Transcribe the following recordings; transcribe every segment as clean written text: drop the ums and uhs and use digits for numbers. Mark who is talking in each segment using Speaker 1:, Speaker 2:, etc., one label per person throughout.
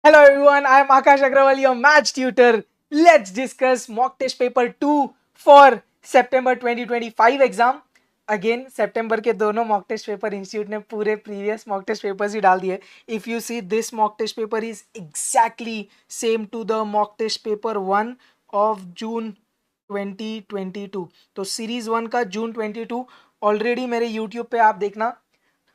Speaker 1: Hello everyone, I am Akash Agrawal, your maths tutor. Let's discuss mock test paper 2 for September 2025 exam. Again सितंबर के दोनों mock test paper institute ने पूरे previous mock test papers ही डाल दिए. If you see this mock test paper is exactly same to the mock test paper 1 of June 2022. तो series 1 का जून 22 ऑलरेडी मेरे यूट्यूब पे आप देखना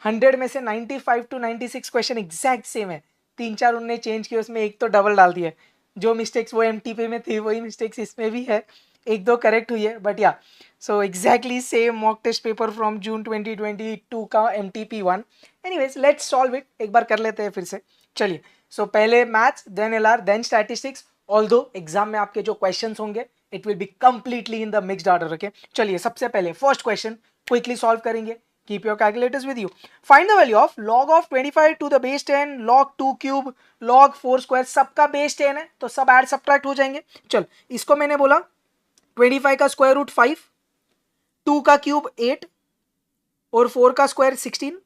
Speaker 1: 100 में से 95 टू 96 क्वेश्चन एग्जैक्ट सेम है. तीन चार उनने चेंज किए, उसमें एक तो डबल डाल दिया. जो मिस्टेक्स वो एमटीपी में थी वही मिस्टेक्स इसमें भी है. एक दो करेक्ट हुई है but yeah so exactly same mock test paper from June 2022 का MTP 1. Anyways let's solve it. एक बार कर लेते हैं फिर से. चलिए. सो पहले maths, then LR, then statistics. Although exam में आपके जो क्वेश्चंस होंगे it will be completely in the mixed order. Okay, चलिए सबसे पहले फर्स्ट क्वेश्चन क्विकली सॉल्व करेंगे. Keep your calculators with you. Find the value of log of 25 to the base 10, log 2 cube, log 4 square. सबका base 10 है तो सब add subtract हो जाएंगे. चल, इसको मैंने बोला 25 का स्क्वायर रूट 5, 2 का क्यूब 8 और 4 का स्क्वायर 16.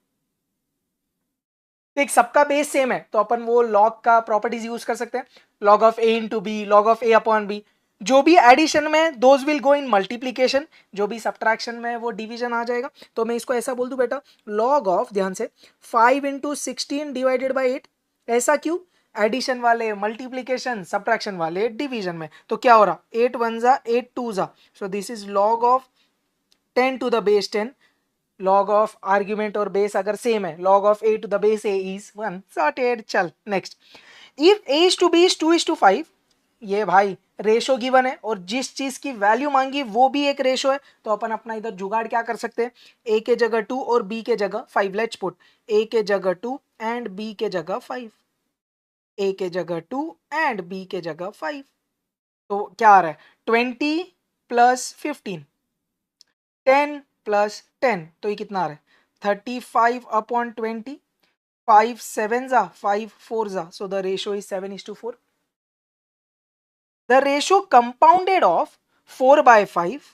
Speaker 1: देख सबका बेस सेम है तो अपन वो लॉग का प्रॉपर्टीज यूज कर सकते हैं. Log of A into B, log of A upon B. जो भी एडिशन में those will go in multiplication, जो भी सब्ट्रैक्शन में वो डिवीजन आ जाएगा. तो मैं इसको ऐसा बोल दूं बेटा, लॉग ऑफ, ध्यान से, 5 इंटू 16 डिवाइडेड बाई 8. ऐसा क्यों? एडिशन वाले मल्टीप्लीकेशन, सब्ट्रैक्शन वाले डिवीजन में. तो क्या हो रहा, 8 1 जा 8 2 जा. So this is log of 10 to the base 10. Log of argument और बेस अगर सेम है, log of a to the base a is 1. Sorted. चल next. If a is to b is 2 is to 5, ये भाई ratio given है और जिस चीज की वैल्यू मांगी वो भी एक रेशो है. तो अपन अपना इधर जुगाड़ क्या कर सकते हैं, a के जगह 2 और b के जगह 5. लेट्स पुट a के जगह 2 एंड b के जगह 5. a के जगह 2 एंड b के जगह 5. तो क्या आ रहा है, 20 प्लस 15, 10 प्लस 10. तो ये कितना आ रहा है, 35 अपॉन 20. 5 7 जा 5 4 जा. So the ratio is 7:4. The ratio compounded of 4 by 5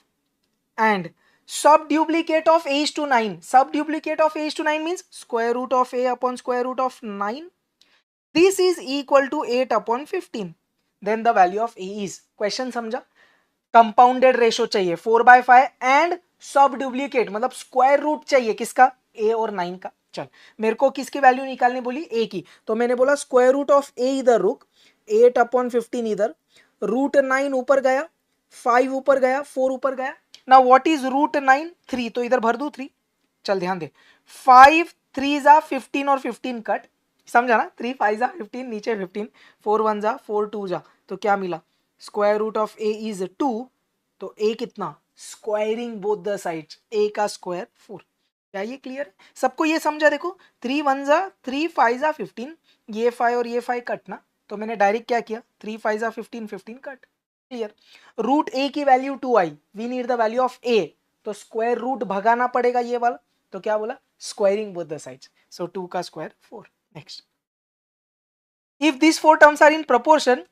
Speaker 1: and subduplicate of a is to 9. Subduplicate of a is to 9 means square root of a upon square root of 9. This is equal to 8 upon 15. Then the value of a is, question समझा, compounded ratio चाहिए 4 by 5 and सब duplicate मतलब square root चाहिए किसका, a और 9 का. चल, मेरे को किसकी वैल्यू निकालनी बोली, a की. तो मैंने बोला स्क्वायर रूट ऑफ a इधर रुक, 8 अपॉन 15 इधर, रूट 9 ऊपर गया, 5 ऊपर गया, 4 ऊपर गया. ना व्हाट इज रूट 9, 3. तो इधर भर दू 3. चल ध्यान दे, 5 3 जा 15 और 15 कट, समझा ना, 3 5 जा 15, नीचे 15, 4 1 जा 4 2 जा. तो क्या मिला, square root of A is 2. तो ए कितना, squaring both the sides, A का स्क्वायर 4. क्या ये क्लियर है सबको, ये समझा. देखो 3 1 जा 3 5 जा 15, ये 5 और ये 5 कट ना. तो मैंने डायरेक्ट क्या किया, 3 5 जा 15 15 कट. क्लियर. रूट ए की value 2 i, we need the value of ए. तो स्क्वायर रूट भगाना पड़ेगा ये वाला. तो क्या बोला, squaring both the sides. So 2 का square 4. Next. If this 4 terms are in proportion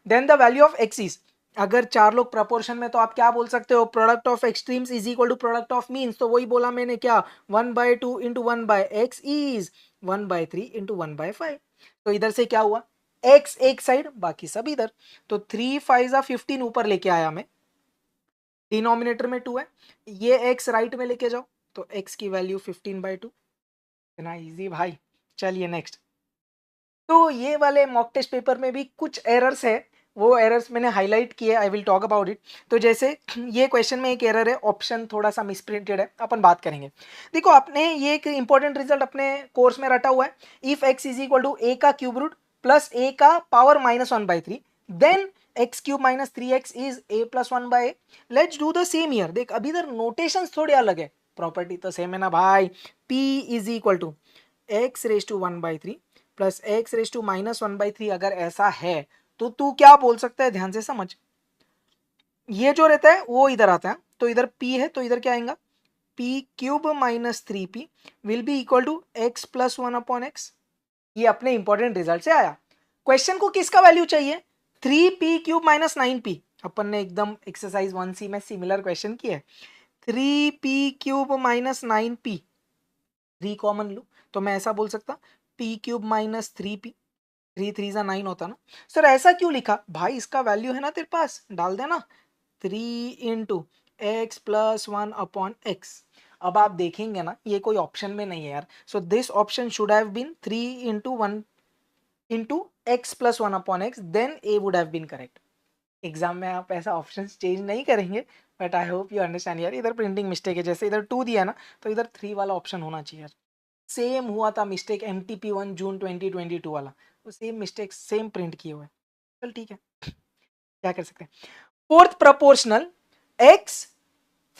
Speaker 1: then the value of x is, अगर चार लोग प्रपोर्शन में तो आप क्या बोल सकते हो, product of extremes is equal to product of means. तो वही बोला मैंने, क्या, 1/2 इंटू 1/x इज 1/3 इंटू 1/5. तो इधर से क्या हुआ, x एक साइड बाकी सब इधर. तो 3 5 15 ऊपर लेके आया मैं, डिनोमिनेटर में 2 है, ये x राइट में लेके जाओ तो x की वैल्यू 15/2. इतना इजी भाई. चलिए नेक्स्ट. तो ये वाले मॉक टेस्ट पेपर में भी कुछ एरर्स है, वो एरर्स मैंने हाईलाइट किए, I will talk about it. तो जैसे ये क्वेश्चन में एक एरर है, ऑप्शन थोड़ा सा मिसप्रिंटेड है, अपन बात करेंगे. देखो आपने ये एक इंपॉर्टेंट रिजल्ट अपने कोर्स में रटा हुआ है, if x is equal to a का क्यूब रूट प्लस a का power -1/3 then x cube minus 3x is a plus 1/a. Let's do the same year. देख अभी इधर नोटेशन थोड़े अलग है, प्रॉपर्टी तो सेम है ना भाई. p is equal to x raise to 1/3 plus X raise to -1/3 अगर ऐसा है तो तू क्या बोल सकता है, ध्यान से समझ. ये जो रहता है वो इधर आता है, तो इधर p है तो इधर क्या आएगा, p cube minus 3p will be equal to x plus 1/x. ये अपने इंपॉर्टेंट रिजल्ट से आया. क्वेश्चन को किसका वैल्यू चाहिए, 3p क्यूब माइनस 9p. अपन ने एकदम एक्सरसाइज 1C में सिमिलर क्वेश्चन किया है. 3p cube minus 9p, 3 common लो तो मैं ऐसा बोल सकता p क्यूब माइनस 3p. 3 3 जा 9 होता ना सर, ऐसा क्यों लिखा भाई? इसका वैल्यू है ना तेरे पास, डाल देना 3 into x plus 1 upon x. अब आप देखेंगे ना ये कोई ऑप्शन में नहीं है यार, so this option should have been 3 into 1 into x plus 1 upon X, then A would have been correct. Exam में आप ऐसा ऑप्शन चेंज नहीं करेंगे, but I hope you understand यार। इधर प्रिंटिंग मिस्टेक है, जैसे इधर 2 दिया ना तो इधर 3 वाला ऑप्शन होना चाहिए यार। सेम हुआ था मिस्टेक MTP1 जून 2022 वाला, तो सेम मिस्टेक सेम प्रिंट किए हुए। चल ठीक है, क्या कर सकते हैं। Fourth proportional X,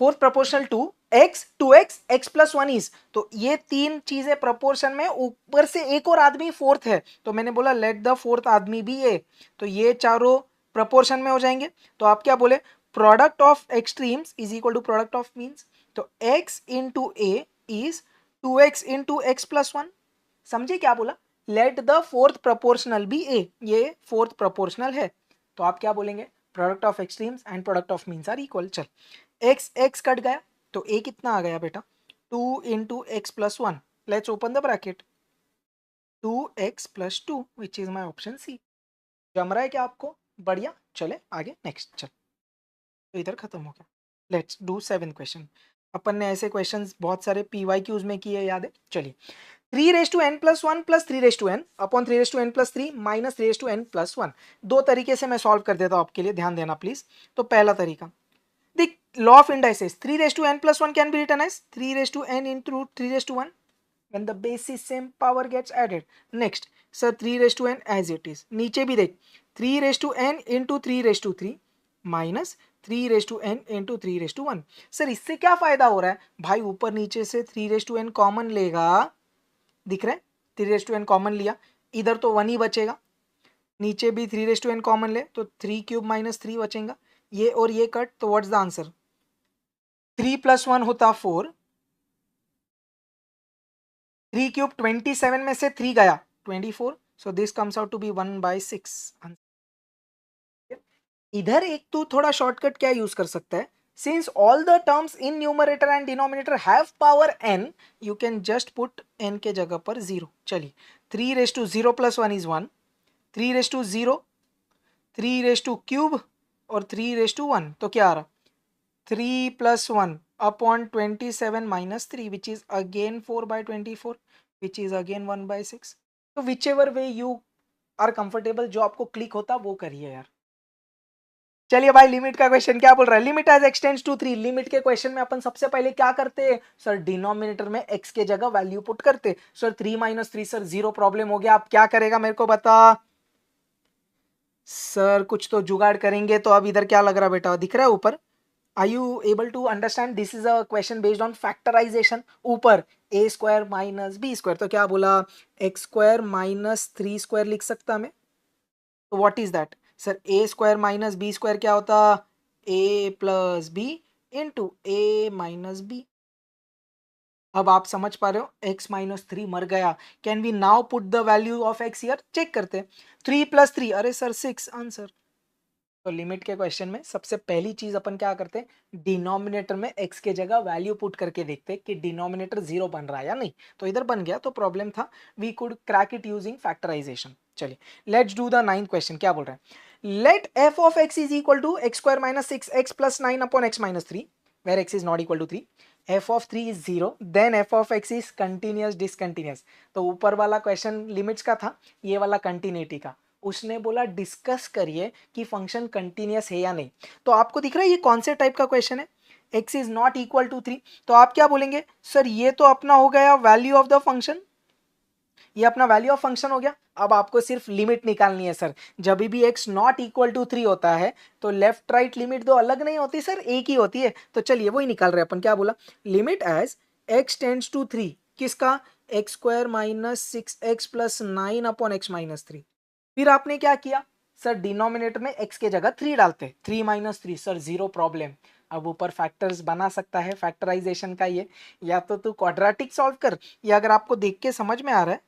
Speaker 1: fourth proportional to X, 2x x plus 1 is, तो ये तीन चीजें प्रपोर्शन में, ऊपर से एक और आदमी फोर्थ है, तो मैंने बोला लेट द फोर्थ आदमी भी ए, तो ये चारों प्रपोर्शन में हो जाएंगे। तो आप क्या बोले, product of extremes is equal to product of means, तो x into a is 2x into x plus 1। समझे क्या बोला, let the fourth proportional be a, ये फोर्थ प्रपोर्शनल है, तो आप क्या बोलेंगे, product of extremes and product of means are equal. चल एक्स एक्स कट गया तो ए कितना आ गया बेटा, 2 into x plus 1, let's open the bracket, 2x plus 2 which is my option C. जम रहा है क्या आपको, बढ़िया। चले आगे नेक्स्ट, चल तो इधर खत्म हो गया। Let's do 7 question. अपन ने ऐसे क्वेश्चंस बहुत सारे PYQs में किए, याद है। चलिए 3n plus 1 plus 3n upon 3n plus 3 minus 3n plus 1, दो तरीके से मैं सॉल्व कर देता हूं आपके लिए, ध्यान देना प्लीज। तो पहला तरीका देख, law of indices, 3n plus 1 can be written as 3n into 3 1 when the base same power gets added. Next sir, 3n as it is, नीचे भी देख 3n into 3 minus 3n into 3 sir इससे क्या फायदा हो रहा है भाई, ऊपर नीचे से 3n कॉमन लेगा, दिख रहा है 3n कॉमन लिया, इधर तो 1 ही बचेगा, नीचे भी 3n कॉमन ले तो 3 क्यूब माइनस 3 बचेगा, ये और ये कट, तो व्हाट्स द आंसर, 3 प्लस 1 होता 4, 3 क्यूब 27 में से 3 गया 24, so this comes out to be 1/6। इधर एक तो थोड़ा शॉर्टकट क्या यूज कर सकता है, since all the terms in numerator and denominator have power n, you can just put n के जगह पर 0। चलिए 3 प्लस 1 इज 1, 3 3 क्यूब और 3 तो क्या आ रहा, 3 plus 1 upon 27 minus 3 which is again 4/24 which is again 1/6। तो whichever way you are comfortable, जो आपको क्लिक होता वो करिए यार। चलिए भाई लिमिट का क्वेश्चन क्या बोल रहा है, limit as extends to 3। Limit के क्वेश्चन में अपन सबसे पहले क्या करते हैं सर, डिनोमिनेटर में x के जगह वैल्यू पुट करते। सर 3 माइनस 3 सर 0 प्रॉब्लम हो गया, आप क्या करेगा मेरे को बता। सर कुछ तो जुगाड़ करेंगे, तो अब इधर क्या लग रहा बेटा, दिख रहा है ऊपर, are you able to understand, this is a question based on factorisation. ऊपर a square minus B square, तो क्या बोला, x स्क्वायर माइनस 3 स्क्वायर लिख सकता मैं, तो what is that sir, a square minus B square क्या होता, a plus B into a minus B. अब आप समझ पा रहे हो, x माइनस 3 मर गया, can we now put the value of x here, check करते हैं। 3 प्लस 3, अरे सर 6 आंसर। तो लिमिट के क्वेश्चन में सबसे पहली चीज अपन क्या करते हैं, डिनोमिनेटर में x के जगह वैल्यू पुट करके देखते हैं कि डिनोमिनेटर 0 बन रहा है या नहीं, तो इधर बन गया तो प्रॉब्लम था, we could crack it using factorisation. चलिए let's do the 9th question, क्या बोल रहा है, let f of x is equal to x square minus 6x plus 9 upon x minus 3 where x is not equal to 3, f of 3 is 0, then f of x is continuous discontinuous. तो ऊपर वाला question limits का था, ये वाला continuity का, उसने बोला डिस्कस करिए कि फंक्शन कंटिन्यूस है या नहीं। तो आपको दिख रहा है ये कौन से टाइप का क्वेश्चन है, x is not equal to 3, तो आप क्या बोलेंगे सर, ये तो अपना हो गया वैल्यू ऑफ द फंक्शन, ये अपना वैल्यू ऑफ फंक्शन हो गया। अब आपको सिर्फ लिमिट निकालनी है सर, जब भी x नॉट इक्वल टू 3 होता है तो लेफ्ट राइट लिमिट दो अलग नहीं होती सर, एक ही होती है। तो चलिए वही निकाल रहे हैं अपन, क्या बोला, limit as x tends to 3, किसका, x square minus 6x plus 9 upon x minus 3। फिर आपने क्या किया सर, डिनोमिनेटर में x के जगह 3 डालते, 3 माइनस 3 सर 0 प्रॉब्लम। अब ऊपर फैक्टर्स बना सकता है फैक्टराइजेशन का ये, या तो तू क्वाड्रेटिक सॉल्व कर, या अगर आपको देख के समझ में आ रहा है,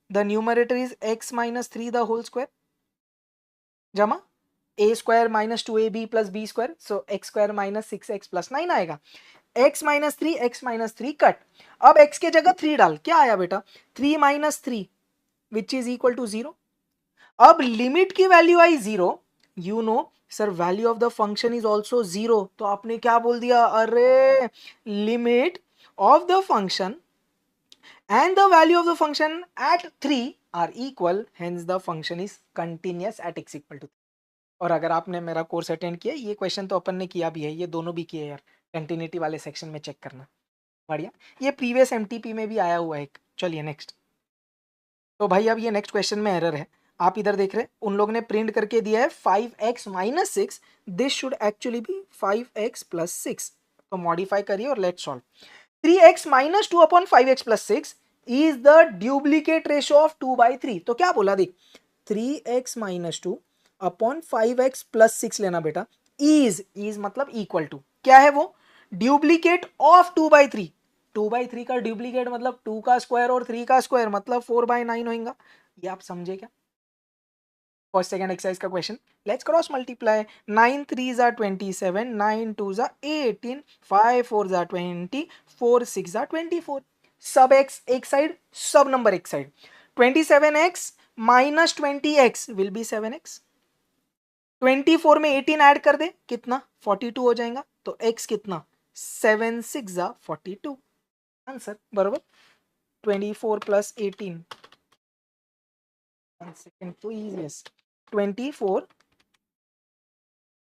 Speaker 1: the numerator is x minus 3 the whole square जमा a square minus 2ab plus b square, so x square minus 6x plus 9 आएगा, x माइनस 3 कट। अब x के जगह 3 डाल, क्या आया बेटा, 3 minus 3 which is equal to 0, अब लिमिट की वैल्यू आई 0, you know sir value of the function is also 0, तो आपने क्या बोल दिया, अरे limit of the function and the value of the function at 3 are equal, hence the function is continuous at x equal to 3. और अगर आपने मेरा कोर्स अटेंड किया, ये क्वेश्चन तो अपन ने किया भी है, ये दोनों भी किए यार, कंटिन्यूटी वाले सेक्शन में चेक करना, बढ़िया, ये प्रीवियस एमटीपी में भी आया हुआ है। चलिए नेक्स्ट। तो भाई अब ये नेक्स्ट क्वेश्चन में एरर है, आप इधर देख रहे हैं उन लोगों ने प्रिंट करके दिया है 5x minus 6, this should actually be 5x plus 6, तो मॉडिफाई करिए और let's solve. 3x minus 2 upon 5x plus 6 is the duplicate ratio of 2/3, तो क्या बोला देख, 3x minus 2 upon 5x plus 6 लेना बेटा, इज मतलब इक्वल टू, क्या है वो, ड्यूप्लीकेट ऑफ 2/3, 2/3 का ड्यूप्लीकेट मतलब 2 का स्क्वायर और 3 का स्क्वायर मतलब 4/9 होगा, ये आप समझे क्या। फर्स्ट सेकंड एक्सरसाइज का क्वेश्चन, लेट्स क्रॉस मल्टीप्लाई, 9 3 जा 27, 9 2 जा 18, 5 4 जा 20, 4 6 जा 24, सब x एक साइड, सब नंबर एक side, 27x minus 20x will be 7x, 24 में 18 ऐड कर दे कितना 42 हो जाएगा, तो x कितना 7 6 जा 42, आंसर बराबर 24 प्लस 18, सेकंड तो easiest, 24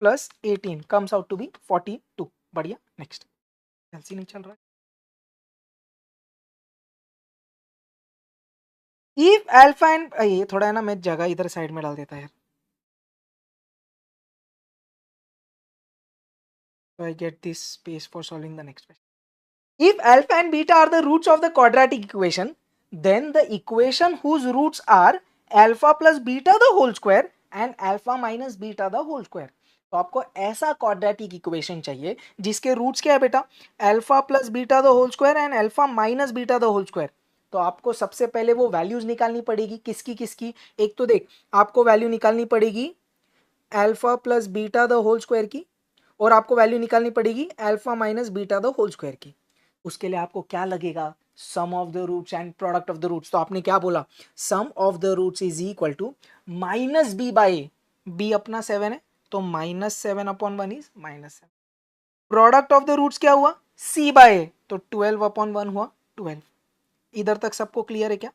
Speaker 1: plus 18 comes out to be 42, बढ़िया नेक्स्ट, एलसी नहीं चल रहा है। इफ अल्फा एंड, ये थोड़ा है ना, मैं जगह इधर साइड में डाल देता है, so I get this space for solving the next question. If alpha and beta are the roots of the quadratic equation, then the equation whose roots are alpha plus beta the whole square and alpha minus beta the whole square. तो आपको ऐसा quadratic equation चाहिए जिसके roots क्या है बेटा, alpha plus beta the whole square and alpha minus beta the whole square. तो आपको सबसे पहले वो वैल्यूज निकालनी पड़ेगी, किसकी किसकी, एक तो देख आपको वैल्यू निकालनी पड़ेगी alpha plus beta the whole square की, और आपको वैल्यू निकालनी पड़ेगी alpha minus beta the whole square की। उसके लिए आपको क्या लगेगा, sum of the roots and product of the roots. तो आपने क्या बोला, sum of the roots is equal to minus b by a, b अपना 7 है तो -7 upon 1 is -7, product of the roots क्या हुआ, सी बाय ए, तो 12 अपॉन 1 हुआ 12। इधर तक सबको क्लियर है क्या।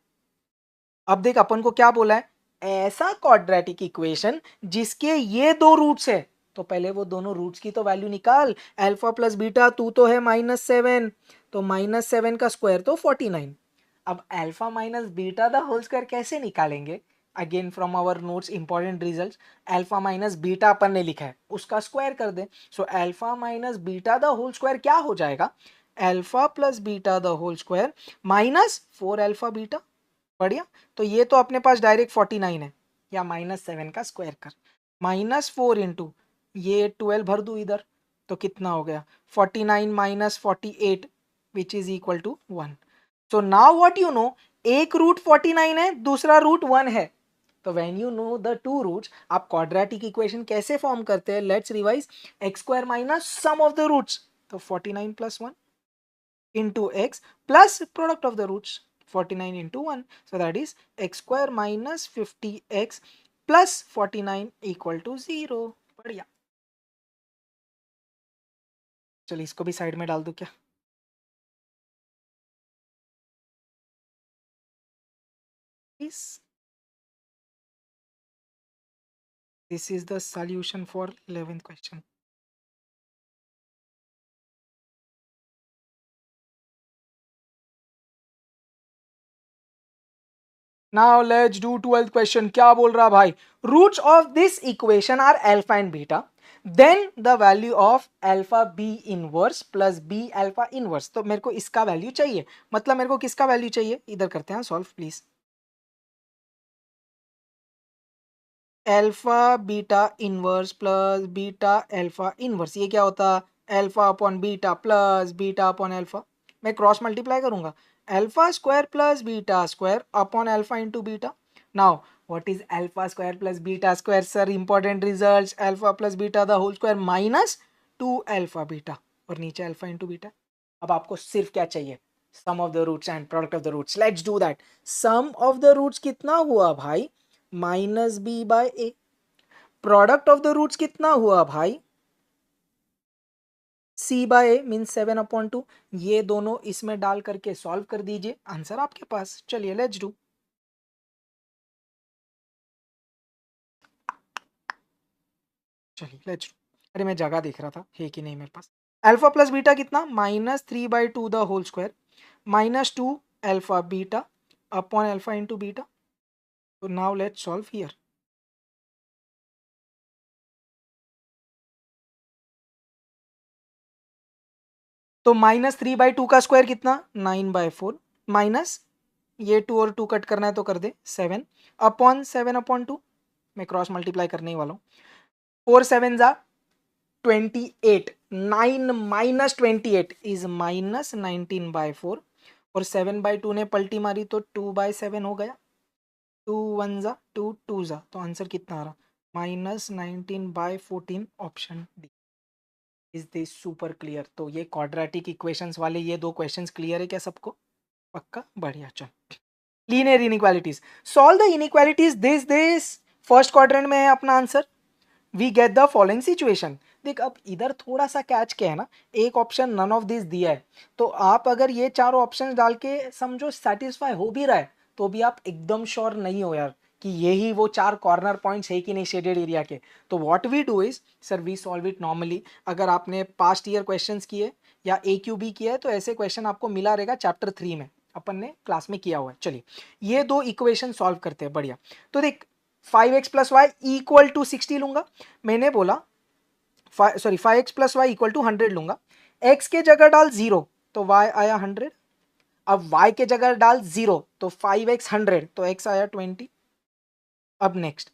Speaker 1: अब देख अपन को क्या बोला है, ऐसा क्वाड्रेटिक इक्वेशन जिसके ये दो रूट्स है, तो पहले वो दोनों रूट्स की तो वैल्यू निकाल, अल्फा प्लस बीटा तू तो है -7, तो -7 का स्क्वायर तो 49। अब alpha minus beta the whole square कैसे निकालेंगे, again from our notes important results, alpha minus beta अपन ने लिखा है उसका स्क्वायर कर दे, so alpha minus beta the whole square क्या हो जाएगा, alpha plus beta the whole square minus 4 alpha beta, बढ़िया। तो ये तो अपने पास डायरेक्ट 49 है, या -7 का स्क्वायर कर, -4 इंटू ये 12 भर दू इधर, तो कितना हो गया 49 minus 48 which is equal to 1। So now what you know, एक रूट 49 है दूसरा रूट 1 है, तो when you know the two roots आप क्वाड्रेटिक इक्वेशन कैसे फॉर्म करते हैं, let's revise, x square minus sum of the roots, तो 49 plus 1 into x plus product of the roots 49 into 1, so that is x square minus 50x plus 49 equal to 0, बढ़िया। चलिए इसको भी side में डाल दूं क्या, this is the solution for 11th question. Now let's do 12th question, क्या बोल रहा भाई, roots of this equation are alpha and beta, then the value of alpha b inverse plus b alpha inverse, तो मेरे को इसका value चाहिए, मतलब मेरे को किसका वैल्यू चाहिए, इधर करते हैं solve please, alpha beta inverse plus beta alpha inverse, ये क्या होता, alpha upon beta plus beta upon alpha, मैं क्रॉस मल्टीप्लाई करूंगा, alpha square plus beta square upon alpha into beta. Now what is alpha square plus beta square, sir important results, alpha plus beta the whole square minus 2 alpha beta, और नीचे alpha into beta. अब आपको सिर्फ क्या चाहिए, sum of the roots and product of the roots, let's do that. Sum of the roots कितना हुआ भाई, minus b by a. Product of the roots कितना हुआ भाई, सी बाय ए मीन 7/2। ये दोनों इसमें डाल करके सॉल्व कर दीजिए, आंसर आपके पास। चलिए लेट्स डू। चलिए लेट्स डू। अरे मैं जगह देख रहा था है कि नहीं मेरे पास। अल्फा प्लस बीटा कितना, -3/2 the whole square, -2 alpha beta upon alpha into beta. तो नाउ लेट्स सॉल्व हियर। तो -3/2 का स्क्वायर कितना, 9/4, माइनस ये 2 और 2 कट करना है तो कर दे 7 अपॉन 7/2। मैं क्रॉस मल्टीप्लाई करने ही वाला हूँ। 4 7 जा 28, 9 माइनस 28 इज -19/4, और 7/2 ने पलटी मारी तो 2/7 हो गया। 2 1 जा 2 2 जा, तो आंसर कितना आ रहा, -19/14, option D. Is this super clear? तो ये क्वाड्रेटिक इक्वेशंस वाले ये दो क्वेश्चंस क्लियर है क्या सबको? पक्का, बढ़िया। चल, linear inequalities, solve the inequalities this first quadrant में है अपना answer. We get the following situation. देख अब इधर थोड़ा सा कैच क्या है ना, एक ऑप्शन नन ऑफ दिस दिया है, तो आप अगर ये चारों ऑप्शन डाल के समझो सेटिस्फाई हो भी रहा है, तो भी आप एकदम श्योर नहीं हो यार कि यही वो चार कॉर्नर पॉइंट्स है कि नहीं शेडेड एरिया के। तो what we do is, sir we solve it normally. अगर आपने पास्ट ईयर क्वेश्चंस किए या ए क्यू बी किया है तो ऐसे क्वेश्चन आपको मिला रहेगा चैप्टर 3 में, अपन ने क्लास में किया हुआ है। चलिए ये दो इक्वेशन सॉल्व करते हैं, बढ़िया। तो देख 5x plus Y equal to 60 लूंगा, मैंने बोला 5x plus Y equal to 100 लूंगा। x के जगह डाल 0 तो y आया 100, अब y के जगह डाल 0 तो 5x 100 तो x आया 20। अब नेक्स्ट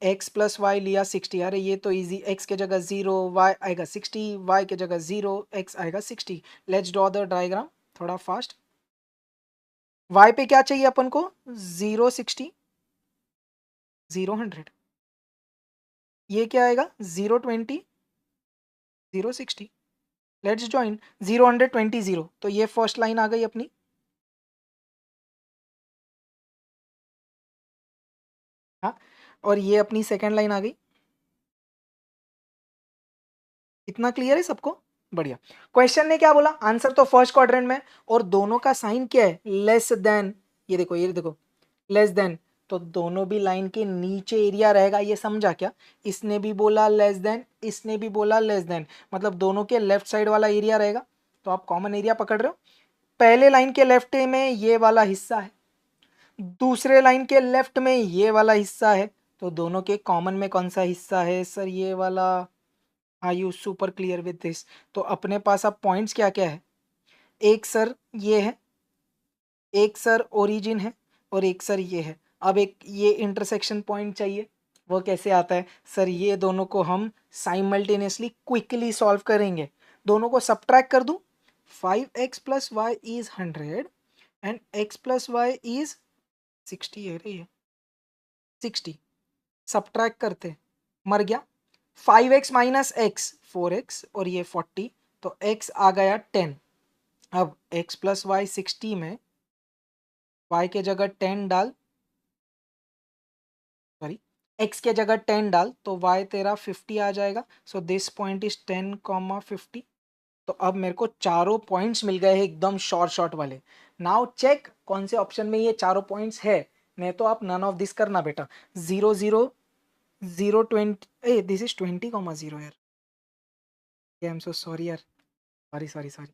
Speaker 1: x प्लस वाई लिया 60, अरे ये तो इजी, x के जगह 0 y आएगा 60, y के जगह 0 x आएगा 60। लेट्स ड्रॉ द डायग्राम थोड़ा फास्ट। y पे क्या चाहिए अपन को, 0 60 0 100, ये क्या आएगा 0 20 0 60। लेट्स ज्वाइन 0 100 20 0, तो ये फर्स्ट लाइन आ गई अपनी। हाँ, और ये अपनी सेकंड लाइन आ गई। इतना क्लियर है सबको, बढ़िया। क्वेश्चन ने क्या बोला, आंसर तो फर्स्ट क्वाड्रेंट में, और दोनों का साइन क्या है, लेस देन। ये देखो लेस देन, तो दोनों भी लाइन के नीचे एरिया रहेगा, ये समझा क्या? इसने भी बोला लेस देन, इसने भी बोला लेस देन, मतलब दोनों के लेफ्ट साइड वाला एरिया रहेगा। तो आप कॉमन एरिया पकड़ रहे हो, पहले लाइन के लेफ्ट में ये वाला हिस्सा है, दूसरे लाइन के लेफ्ट में ये वाला हिस्सा है, तो दोनों के कॉमन में कौन सा हिस्सा है सर, ये वाला। Are you super clear with this? तो अपने पास अब पॉइंट्स क्या क्या है, एक सर ये है, एक सर ओरिजिन है, और एक सर ये है। अब एक ये इंटरसेक्शन पॉइंट चाहिए, वो कैसे आता है सर, ये दोनों को हम साइमल्टेनियसली क्विकली सॉल्व करेंगे। दोनों को सब्ट्रैक्ट कर दूं, 5x plus y is 100 and x plus y is 60 है रे ये 60, सब्ट्रैक्ट करते, मर गया। 5x माइनस एक्स 4x, और ये 40, तो x आ गया 10। अब x प्लस वाई 60 में y के जगह 10 डाल, सॉरी x के जगह 10 डाल, तो y तेरा 50 आ जाएगा। So this point is 10,50। तो अब मेरे को चारों पॉइंट्स मिल गए हैं एकदम शॉर्ट शॉर्ट वाले। नाउ चेक कौन से ऑप्शन में ये चारों पॉइंट्स है, नहीं तो आप नन ऑफ दिस करना बेटा। 0 0 0 20, ए दिस इज 20,0 यार, आई एम सो सॉरी यार, सॉरी सॉरी सॉरी।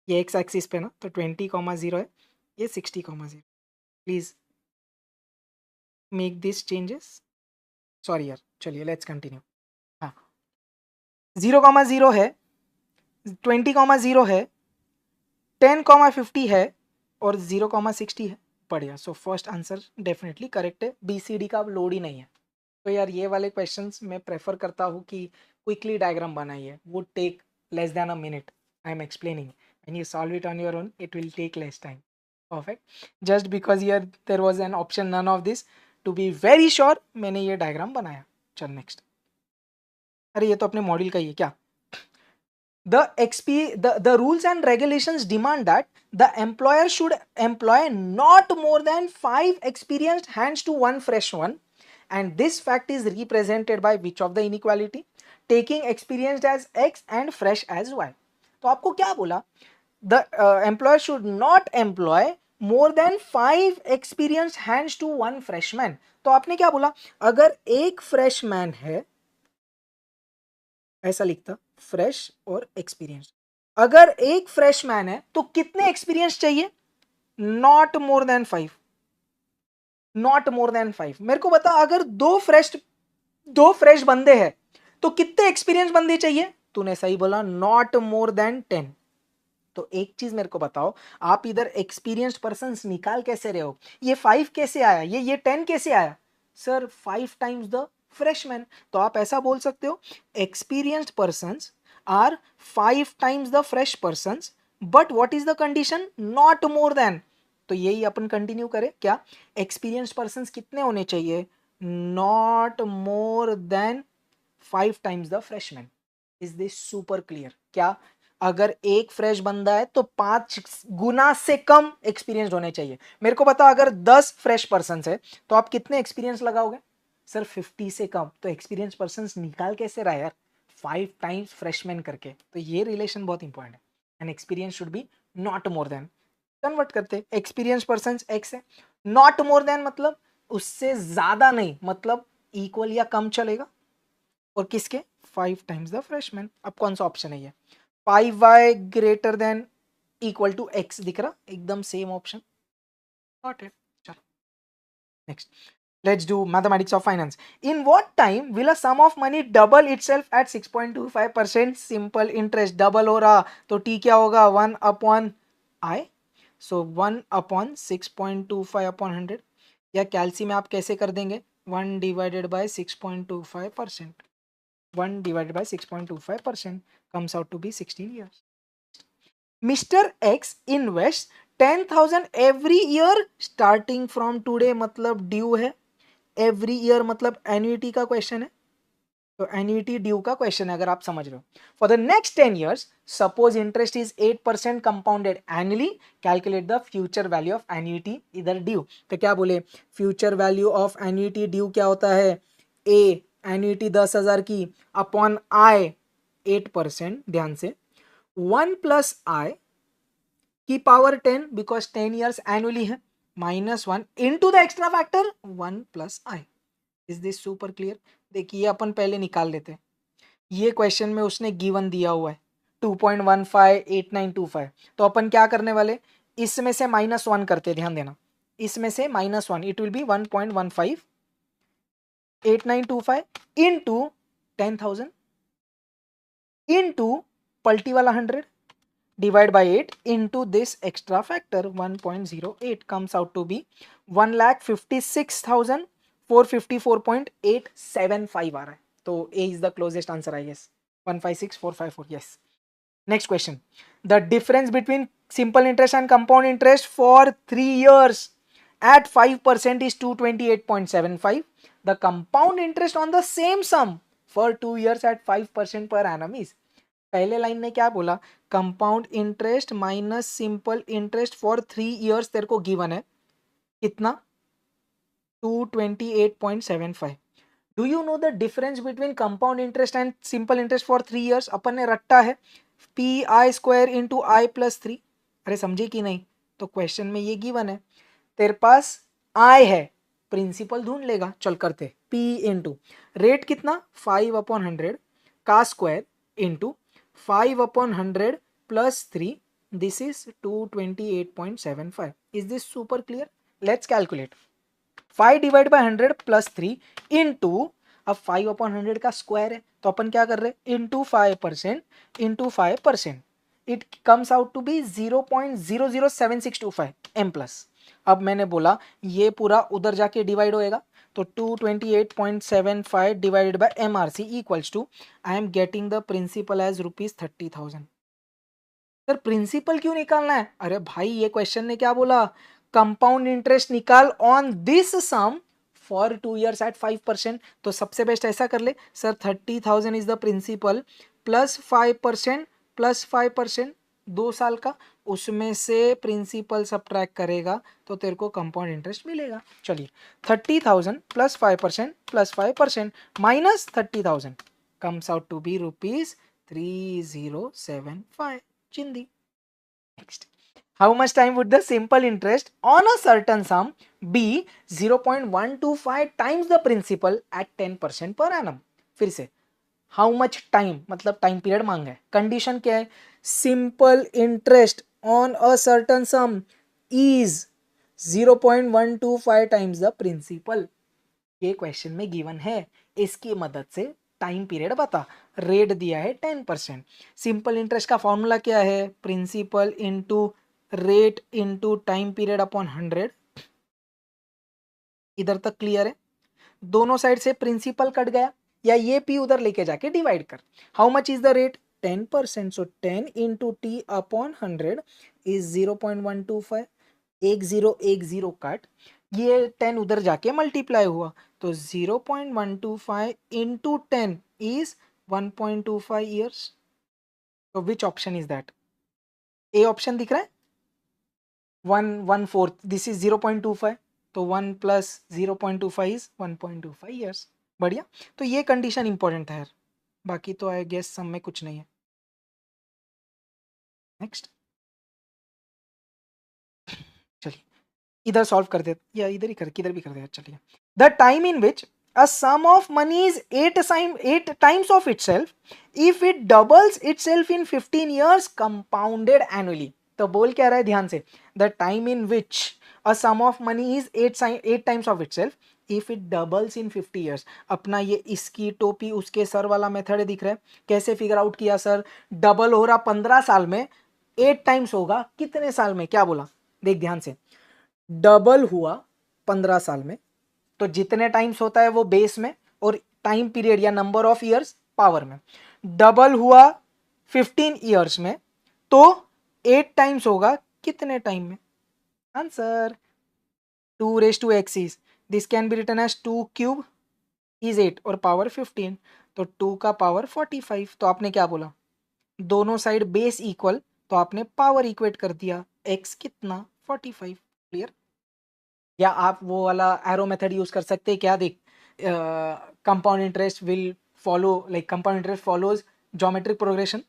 Speaker 1: ये एक्स एक्सिस पे ना, तो 20,0 है, ये 60,0। Please make this changes, sorry यार। चलिए लेट्स कंटिन्यू। हाँ, 0,0 है, 20,0 है, 10,50 है, और 0,60 है। बढ़िया, so first answer definitely correct है, बी सी डी का अब लोड ही नहीं है। तो यार ये वाले क्वेश्चंस मैं प्रेफर करता हूँ कि क्विकली डायग्राम बनाइए, would take less than a minute. I am explaining, when you solve it on your own it will take less time. Perfect, just because यर there was an option none of this, to be very sure मैंने ये diagram बनाया। चल next. अरे ये तो अपने module का ही है क्या? The rules and regulations demand that the employer should employ not more than 5 experienced hands to one fresh one, and this fact is represented by which of the inequality? Taking experienced as x and fresh as y. तो आपको क्या बोला? The employer should not employ more than 5 experienced hands to one freshman. तो आपने क्या बोला? अगर एक freshman है, ऐसा लिखता, फ्रेश और एक्सपीरियंस, अगर एक फ्रेशमैन है तो कितने एक्सपीरियंस चाहिए? Not more then 5, not more then 5। मेरे को बता, अगर दो फ्रेश बंदे हैं तो कितने एक्सपीरियंस बंदे चाहिए? तूने सही बोला, नॉट मोर देन 10। तो एक चीज मेरे को बताओ, आप इधर एक्सपीरियंस्ड पर्सन निकाल कैसे रहे हो? ये 5 कैसे आया, ये 10 कैसे आया? Sir 5 times the freshman. तो आप ऐसा बोल सकते हो, experienced persons are 5 times the fresh persons, but what is the condition? Not more than. तो यही अपन कंटिन्यू करें क्या? एक्सपीरियंस्ड पर्सन्स कितने होने चाहिए? Not more then 5 times the freshman. Is this super clear? क्या अगर एक फ्रेश बंदा है तो 5 गुना से कम एक्सपीरियंस होने चाहिए। मेरे को बता, अगर 10 फ्रेश पर्सन है तो आप कितने एक्सपीरियंस लगाओगे? सर 50 से कम। तो एक्सपीरियंस पर्सन निकाल कैसे रहा यार? 5 टाइम्स फ्रेशमैन करके। तो ये रिलेशन बहुत इंपॉर्टेंट है। And experience should be not more then, convert करते, एक्सपीरियंस पर्सन एक्स है, नॉट मोर देन मतलब उससे ज्यादा नहीं, मतलब इक्वल या कम चलेगा, और किसके? 5 टाइम्स द फ्रेशमैन। अब कौन सा ऑप्शन है ये? 5y greater than equal to x दिख रहा, एकदम सेम ऑप्शन। Got it. चलो next, let's do mathematics of finance. In what time will a sum of money double itself at 6.25% simple interest? Double हो रहा तो t क्या होगा? 1 upon i। So 1 upon 6.25 upon 100, या कैलसी में आप कैसे कर देंगे? 1 divided by 6.25%, 1 divided by 6.25% comes out to be 16 years. Mr. X invests 10,000 every year starting from today, मतलब ड्यू है, every year मतलब एन्युटी का क्वेश्चन है, तो एन्युटी ड्यू का क्वेश्चन है अगर आप समझ रहे हो। For the next 10 years suppose interest is 8% compounded annually, calculate the future value of annuity इधर ड्यू। तो क्या बोले? Future value of annuity due क्या होता है? ए एन्युटी 10,000 की अपॉन आई 8%, ध्यान से 1 प्लस आई की पावर 10 बिकॉज 10 ईयर्स एनुअली है, -1 into the extra factor 1 plus I. Is this super clear? देखिए अपन पहले निकाल लेते हैं। ये क्वेश्चन में उसने गिवन दिया हुआ है 2.158925। तो अपन क्या करने वाले? इसमें से -1 करते, ध्यान देना, इसमें से -1, it will be 1.158925 into 10,000 into पल्टी वाला 100 divide by 8 into this extra factor 1.08 comes out to be 1,56,454.875 आ रहा है। तो a is the closest answer I guess, 156,454। Yes. Next question, the difference between simple interest and compound interest for 3 years at 5% is 228.75. The compound interest on the same sum for 2 years at 5% per annum is? पहले line ने क्या बोला? Compound interest minus simple interest for 3 years तेरे को given है कितना? 228.75. Do you know the difference between compound interest and simple interest for 3 years? अपन ने रट्टा है PI² इंटू आई प्लस 3। अरे समझे कि नहीं? तो क्वेश्चन में ये गिवन है, तेरे पास आई है, प्रिंसिपल ढूंढ लेगा। चल करते, P इंटू रेट कितना? 5/100 का square into 5/100 plus 3, this is 228.75। Is this super clear? Let's calculate. 5 divide by 100 plus 3 into, अब 5/100 का स्क्वायर है तो अपन क्या कर रहे हैं? Into 5%, it comes out to be 0.007625 M plus. अब मैंने बोला ये पूरा उधर जाके डिवाइड होएगा, तो 228.75 divided by MRC equals to, I am getting the principal as ₹30,000। Sir principal क्यों निकालना है? अरे भाई ये क्वेश्चन ने क्या बोला? कंपाउंड इंटरेस्ट निकाल on this sum for 2 years at 5%। तो सबसे बेस्ट ऐसा कर ले, sir 30,000 is the principal plus 5% +5% 2 साल का, उसमें से प्रिंसिपल सब्ट्रैक्ट करेगा तो तेरे को कंपाउंड इंटरेस्ट मिलेगा। चलिए 30,000 +5% +5% -30,000 comes out to be ₹3075 चिंदी। Next, how much time would the simple interest on a certain sum be 0.125 times the principal at 10% per annum? फिर से हाउ मच टाइम मतलब टाइम पीरियड मांगा है, कंडीशन क्या है, simple interest on a certain sum is 0.125 times the principal. ये question में given है, इसकी मदद से टाइम पीरियड बता, रेट दिया है 10%। सिंपल इंटरेस्ट का फॉर्मूला क्या है, principal into rate into time period upon 100। इधर तक क्लियर है, दोनों साइड से प्रिंसिपल कट गया, या ये पी उधर लेके जाके डिवाइड कर। How much is the rate, 10%, so 10 into t upon 100 is 0.125। एक जीरो कट, ये 10 उधर जाके मल्टीप्लाई हुआ तो 0.125 इंटू 10 इज 1.25 ईयर्स। तो which option is that, a option दिख रहा है, 1/4, दिस इज 0.25, तो 1 प्लस 0.25 इज 1.25 ईयर्स। बढ़िया, तो ये कंडीशन इंपॉर्टेंट है यार, बाकी तो आई गेस सम में कुछ नहीं है। नेक्स्ट, चलिए इधर सॉल्व कर दे, या इधर ही कर, किधर भी कर दे, चलिए। The time in which a sum of money is 8 times of itself if it doubles itself in 15 years compounded annually। तो बोल क्या रहा है, ध्यान से, the time in which a sum of money is 8 times of itself if it doubles in 50 years। अपना ये इसकी टोपी उसके सर वाला मेथड दिख रहा है, कैसे फिगर आउट किया सर, डबल हो रहा 15 साल में, 8 टाइम्स होगा कितने साल में, क्या बोला, देख ध्यान से, डबल हुआ 15 साल में, तो जितने टाइम्स होता है वो बेस में, और टाइम पीरियड या नंबर ऑफ ईयर्स पावर में। डबल हुआ 15 ईयर्स में, तो 8 टाइम्स होगा कितने टाइम में, answer 2 raised to x is, this can be written as 2 cube is 8 और पावर 15, तो 2 का पावर 45। तो आपने क्या बोला, दोनों साइड बेस इक्वल, तो आपने पावर इक्वेट कर दिया, x कितना 45। क्लियर, या आप वो वाला एरो मेथड यूज कर सकते हैं, क्या देख, compound interest will follow, like compound interest follows geometric progression.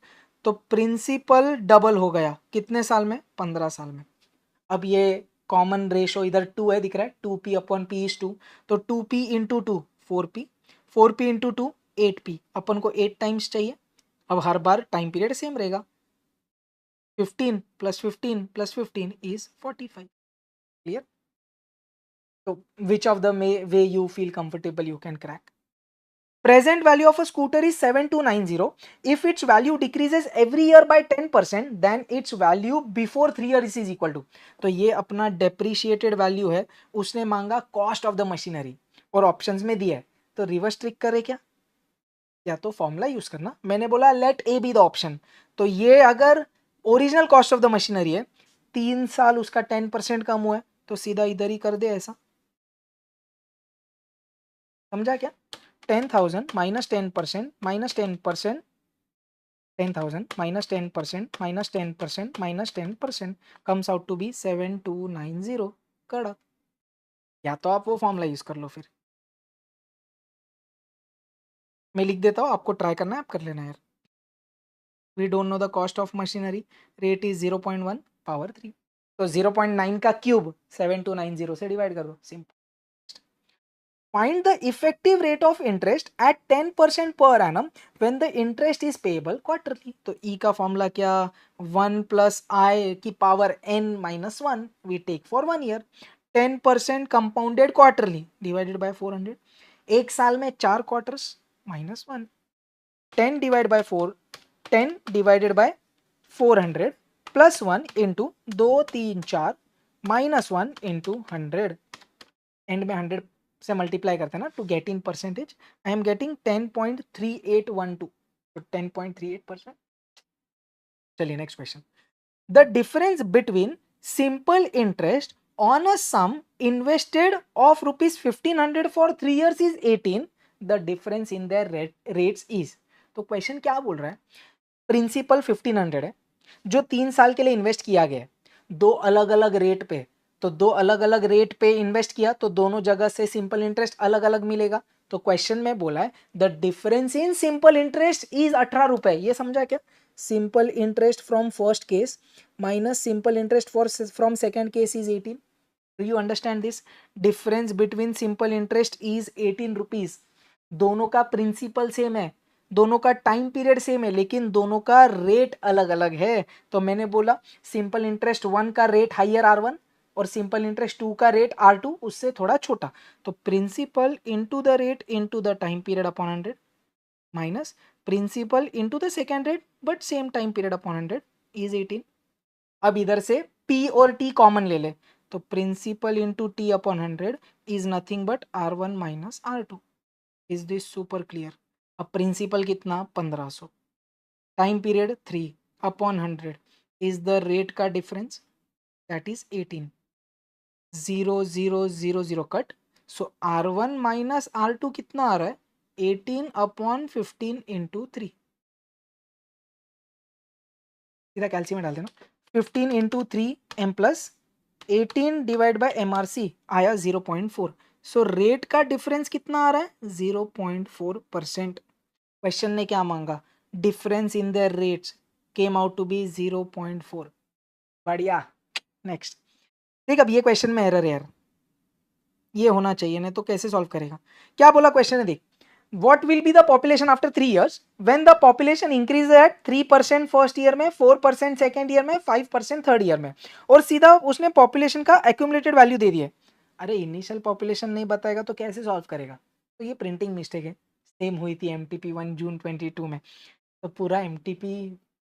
Speaker 1: तो प्रिंसिपल डबल हो गया कितने साल में, 15 साल में। अब ये कॉमन रेशो इधर 2 है, दिख रहा है, 2p अपॉन p इज 2, तो 2p into 2 4p, 4p into 2 8p, अपन को 8 टाइम्स चाहिए। अब हर बार टाइम पीरियड सेम रहेगा, 15 + 15 + 15 is 45। Clear, so which of the way you feel comfortable you can crack. Present value of a scooter is 7290. If its value decreases every year by 10%, then its value before 3 years is equal to, तो ये अपना depreciated value है, उसने मांगा cost of the machinery और options में दिया है, तो रिवर्स ट्रिक करे क्या, या तो फॉर्मूला यूज करना, मैंने बोला let A be the option, तो ये अगर original cost of the machinery है, 3 साल उसका 10% कम हुआ है, तो सीधा इधर ही कर दे ऐसा, समझा क्या, 10,000 -10% -10%, 10,000 -10% -10% -10% comes out to be 7290। कड़क, या तो आप वो फॉर्मूला यूज कर लो, फिर मैं लिख देता हूँ, आपको ट्राई करना है, आप कर लेना यार। We don't know the cost of machinery, rate is 0.1 power 3, तो 0.9 का क्यूब 7290 से डिवाइड कर दो, simple. Find the effective rate of interest at 10% per annum when the interest is payable quarterly। तो E का फॉर्मूला क्या, 1 + I की power n - 1 we take for 1 year, 10% compounded quarterly divided by 400, एक साल में 4 quarters -1, 10 divide by 4, 10 divided by 400 plus 1 into 2 3 4 -1 into 100, end में 100 से multiply करते हैं ना to get in percentage, I am getting 10.3812, तो 10.38%। चलिए next question, the difference between simple interest on a sum invested of ₹1500 for 3 years is 18, the difference in their rates is. तो क्वेश्चन क्या बोल रहा है, प्रिंसिपल 1500 है, जो 3 साल के लिए इन्वेस्ट किया गया है, दो अलग अलग रेट पे, तो दो अलग अलग रेट पे इन्वेस्ट किया तो दोनों जगह से सिंपल इंटरेस्ट अलग अलग मिलेगा। तो क्वेश्चन में बोला है the difference in simple interest is 18 रुपए। ये समझा क्या? Simple interest from first case minus simple interest for from second case is 18। Do you understand this? Difference between simple interest is 18 rupees. दोनों का प्रिंसिपल सेम है, दोनों का time period same है, लेकिन दोनों का रेट अलग अलग है। तो मैंने बोला सिंपल इंटरेस्ट 1 का रेट हाइयर R1 और सिंपल इंटरेस्ट 2 का रेट R2 उससे थोड़ा छोटा। तो principal into the rate into the time period upon 100 minus principal into the second rate but same time period upon 100 is 18। अब इधर से P और T कॉमन ले ले, तो principal into t upon 100 is nothing but R1 minus R2। Is this super clear? अब principal कितना? 1500, time period 3 upon 100 is the rate का difference that is 18। 0 0 0 0 cut, so R1 minus R2 कितना आ रहा है? 18 upon 15 into 3। सीधा calcium में डाल देना, 15 into 3 M plus 18 divide by MRC आया 0.4। सो रेट का डिफरेंस कितना आ रहा है? 0.4%। क्वेश्चन ने क्या मांगा? Difference in the rates came out to be 0.4। बढ़िया। नेक्स्ट देख, अब ये क्वेश्चन में एरर है यार, ये होना चाहिए, नहीं तो कैसे सॉल्व करेगा? क्या बोला क्वेश्चन है देख, what will be the population after 3 years when the population increases at 3% first year में, 4% सेकेंड ईयर में, 5% थर्ड ईयर में, और सीधा उसने पॉपुलेशन का एक्यूमुलेटेड वैल्यू दे दिया है। अरे इनिशियल पॉपुलेशन नहीं बताएगा तो कैसे सॉल्व करेगा? तो ये प्रिंटिंग मिस्टेक है, सेम हुई थी MTP 1 जून 22 में। तो पूरा MTP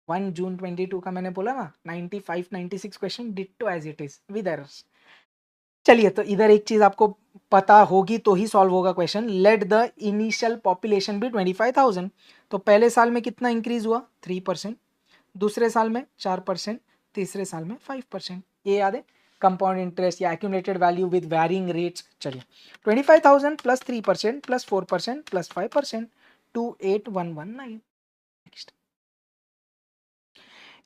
Speaker 1: 1 जून 22 का मैंने बोला ना 95 96 question ditto as it is with errors. चलिए, तो इधर एक चीज आपको पता होगी तो ही सॉल्व होगा question. Let the initial population be 25,000। तो पहले साल में कितना इंक्रीज हुआ? 3%, दूसरे साल में 4%, तीसरे साल में 5%। ये याद है? कंपाउंड इंटरेस्ट या accumulated value with varying rates. चलिए, 25,000 plus 3% plus 4% plus 5%, 28,119। Next,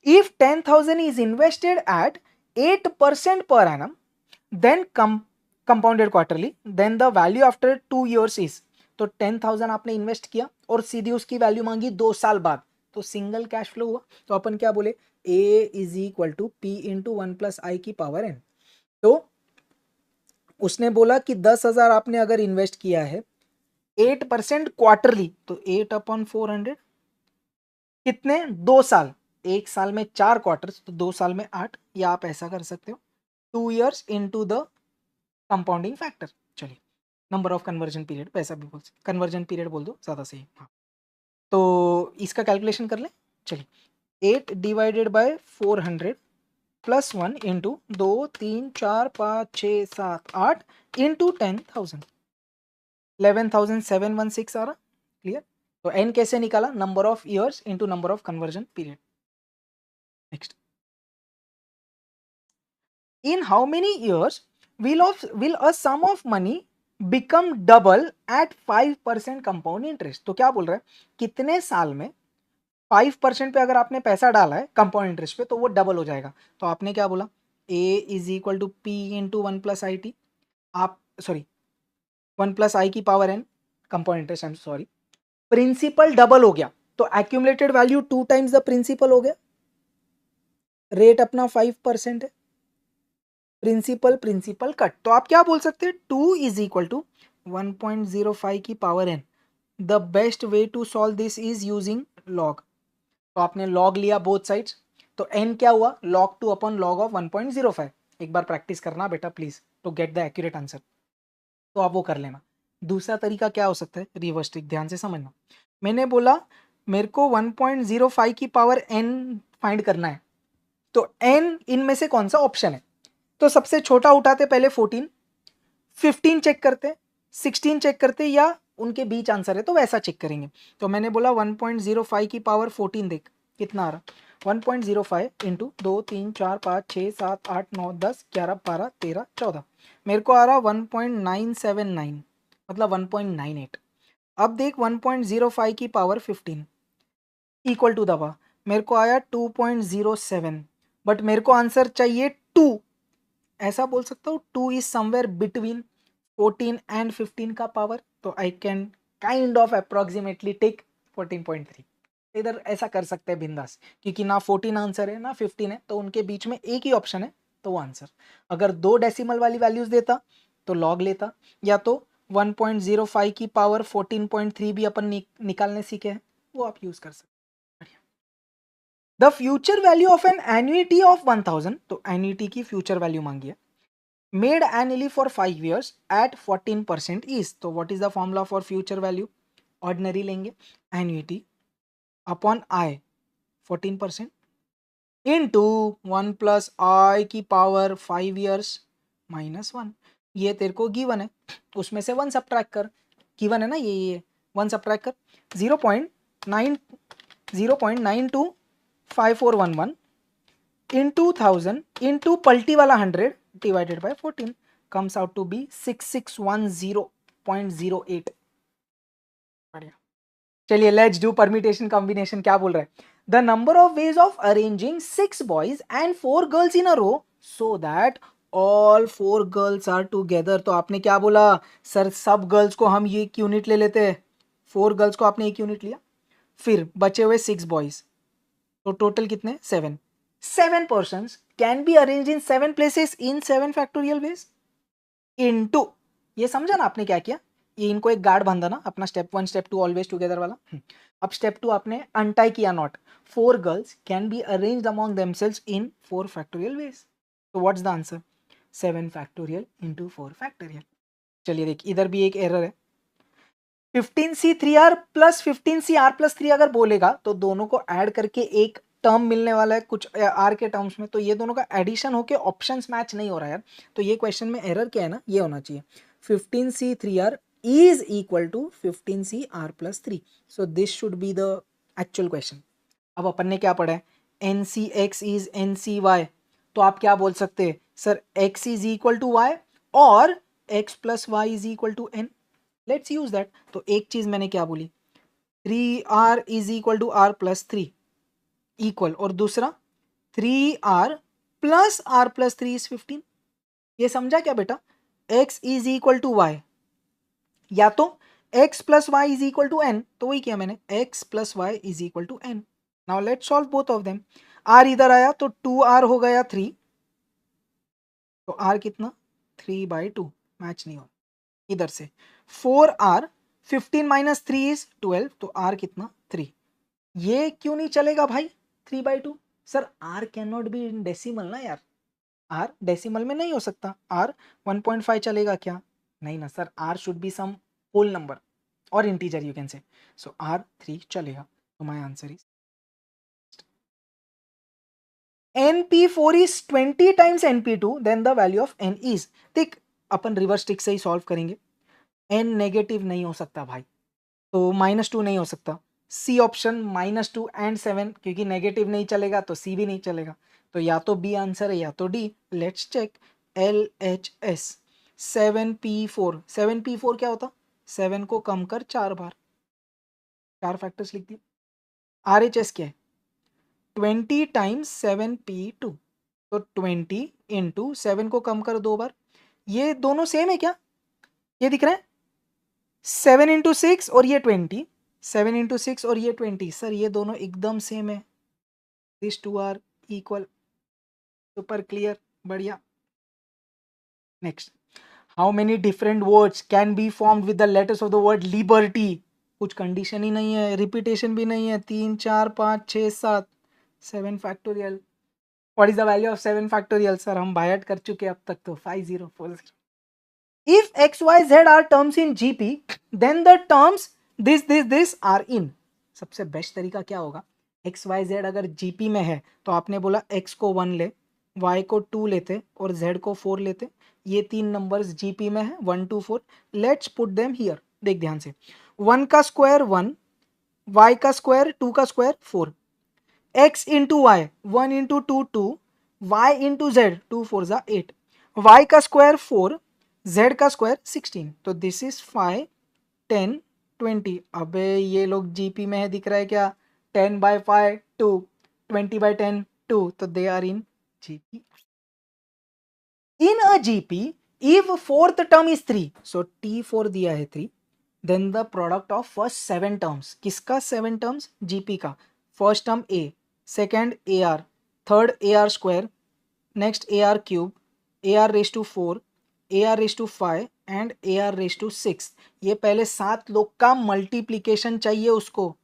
Speaker 1: if 10,000 is invested at 8% per annum then compounded quarterly, then the value after 2 years is। तो 10,000 आपने इन्वेस्ट किया और सीधी उसकी वैल्यू मांगी 2 साल बाद, तो सिंगल कैश फ्लो हुआ। तो अपन क्या बोले? A is equal to P into 1 plus i की पावर n। तो उसने बोला कि 10,000 आपने अगर इन्वेस्ट किया है 8% क्वार्टरली, तो 8 अपॉन 400 कितने? 2 साल, एक साल में 4 क्वार्टर्स, तो 2 साल में 8, या आप ऐसा कर सकते हो 2 years into the compounding factor. चलिए, नंबर ऑफ कन्वर्जन पीरियड, वैसा भी बोल सकते, कन्वर्जन पीरियड बोल दो ज़्यादा सही। हाँ, तो इसका कैलकुलेशन कर लें। चलिए, 8 divided by 400 plus 1 into 2 3 4 5 6 7 8 into 10,000, 11,716 आ रहा। क्लियर? तो n कैसे निकाला? Number of years into number of conversion period. Next, in how many years will a sum of money become double at 5% compound interest? तो क्या बोल रहा है? कितने साल में 5% पे अगर आपने पैसा डाला है कंपाउंड इंटरेस्ट पे तो वो डबल हो जाएगा। तो आपने क्या बोला? A is equal to P into 1 plus i t, आप सॉरी 1 प्लस आई की power n, compound interest, I am sorry, principal double हो गया तो accumulated value 2 times the principal हो गया। रेट अपना 5% है, प्रिंसिपल प्रिंसिपल कट, तो आप क्या बोल सकते हैं? 2 इज इक्वल टू 1.05 की power n। The best way to solve this is using log. तो आपने लॉग लिया बोथ साइड्स, तो n क्या हुआ? log 2 upon log of 1.05। एक बार प्रैक्टिस करना बेटा please to get the accurate answer, तो आप वो कर लेना। दूसरा तरीका क्या हो सकता है? रिवर्स ट्रिक, ध्यान से समझना। मैंने बोला मेरे को 1.05 की पावर n फाइंड करना है, तो n इनमें से कौन सा ऑप्शन है? तो सबसे छोटा उठाते पहले 14, 15 चेक करते, 16 चेक करते, या उनके बीच आंसर है तो वैसा चेक करेंगे। तो मैंने बोला 1.05 की पावर 14, देख कितना आ रहा? 1.05 इंटू 2 3 4 5 6 7 8 9 10 11 12 13 14, मेरे को आ रहा 1.979, मतलब 1.98। अब देख 1.05 की पावर 15 इक्वल टू दबा मेरे को आया 2.07, बट मेरे को आंसर चाहिए 2। ऐसा बोल सकता हूँ 2 इज समवेयर बिटवीन 14 एंड 15 का पावर, तो I can kind of approximately take 14.3। इधर ऐसा कर सकते हैं बिंदास, क्योंकि ना 14 आंसर है ना 15 है, तो उनके बीच में एक ही ऑप्शन है, तो वो आंसर। अगर 2 डेसिमल वाली वैल्यूज देता तो लॉग लेता, या तो 1.05 की पावर 14.3 भी अपन निकालने सीखे हैं, वो आप यूज कर सकते हैं। The future value of an annuity of 1000, तो एन्युइटी की फ्यूचर वैल्यू मांगी है, made annually for 5 years at 14% is, तो what is the formula for future value? Ordinary लेंगे, annuity upon i 14% into 1 plus i की पावर 5 years -1। ये तेरे को गिवन है, उसमें से 1 सब्ट्रैक्ट कर, गिवन है ना ये 1 सब्ट्रैक्ट कर, 0.925411 into 1000 into पलटी वाला 100 divided by 14 comes out to be 6610.08। बढ़िया। चलिए लेट्स डू परम्यूटेशन कॉम्बिनेशन। क्या बोल रहा है? The number of ways of arranging 6 boys and 4 girls in a row so that all 4 girls are together. तो आपने क्या बोला सर, सब गर्ल्स को हम ये यूनिट ले लेते हैं, 4 गर्ल्स को आपने एक यूनिट लिया, फिर बचे हुए 6 बॉयज, तो टोटल कितने? 7। 7 persons can be arranged in 7 places in 7 factorial ways into, ये समझा ना आपने क्या किया? ये इनको एक गार्ड बांधा ना अपना स्टेप 1 स्टेप 2 ऑलवेज टुगेदर वाला। अब स्टेप 2 आपने अनटाई किया not, 4 girls can be arranged among themselves in 4 factorial ways, तो what's the answer? 7 factorial into 4 factorial। चलिए देख, इधर भी एक एरर है, 15C3R प्लस 15CR प्लस 3 अगर बोलेगा तो दोनों को ऐड करके एक टर्म मिलने वाला है कुछ आर के टर्म्स में, तो ये दोनों का एडिशन होके ऑप्शंस मैच नहीं हो रहा है यार, तो ये क्वेश्चन में एरर क्या है ना, ये होना चाहिए 15C3R is equal to 15CR plus 3, so this should be the actual question. अब अपन ने क्या पढ़ा है? NCX इज NCY, तो आप क्या बोल सकते हैं sir, x is equal to y और x plus y is equal to n, let's use that. तो एक चीज मैंने क्या बोली, 3R is equal to R plus 3 equal, और दूसरा 3R plus R plus 3 is 15। ये समझा क्या बेटा? x is equal to y, या तो x plus y is equal to n, तो वही किया मैंने, x plus y is equal to n। Now let's solve both of them. r इधर आया तो 2R हो गया 3, तो r कितना? 3/2, मैच नहीं हो। इधर से 4R 15 माइनस 3 इज 12, तो r कितना? 3। ये क्यों नहीं चलेगा भाई 3/2? Sir r can not be in decimal ना यार, r डेसिमल में नहीं हो सकता, r 1.5 चलेगा क्या? नहीं ना sir, r should be some whole number और integer you can say, so r 3 चलेगा, तो my answer is np4 is 20 times np2 then the value of n is। देख अपन रिवर्स ट्रिक से ही सॉल्व करेंगे, n नेगेटिव नहीं हो सकता भाई, तो -2 नहीं हो सकता, सी ऑप्शन -2 एंड 7, क्योंकि नेगेटिव नहीं चलेगा तो सी भी नहीं चलेगा, तो या तो बी आंसर है या तो D. Let's check LHS 7p4, 7p4 क्या होता? 7 को कम कर 4 बार, 4 फैक्टर्स लिख दिए। RHS क्या है? 20 टाइम्स 7p2, तो 20 इंटू 7 को कम कर 2 बार। ये दोनों सेम है क्या? ये दिख रहा है 7 इंटू 6 और ये 20, 7 इंटू 6 और ये 20, सर ये दोनों एकदम सेम है, this two are equal, super clear, बढ़िया। Next, how many different words can be formed with the letters of the word liberty? कुछ कंडीशन ही नहीं है, रिपीटेशन भी नहीं है, 3 4 5 6 7, 7 factorial. What is the value of 7 factorial? Sir हम बायट कर चुके अब तक, तो 5040। If x, y, z are terms in GP, then the terms this are in। सबसे बेस्ट तरीका क्या होगा? x, y, z अगर GP में है तो आपने बोला x को 1 ले, y को 2 लेते और z को 4 लेते, ये 3 नंबर्स GP में है 1 2 4। लेट्स पुट देम हियर, देख ध्यान से, 1 का स्क्वायर 1, y का स्क्वायर 2 का square 4, x into y 1 into 2 2, y into z 2 4 जा 8, y का स्क्वायर 4, z का स्क्वायर 16, तो दिस इज 5 10 20। अबे ये लोग जीपी में है, दिख रहा है क्या? 10/5 2, 20/10 2, तो they are in GP. In a GP, if fourth term is 3, so T4 दिया है 3, then the product of first 7 terms, किसका 7 terms? GP का. First term A, second AR, third AR square, next AR cube, AR raised to 4, AR raised to 5 and AR raised to 6. ये पहले 7 लोग का multiplication चाहिए उसको.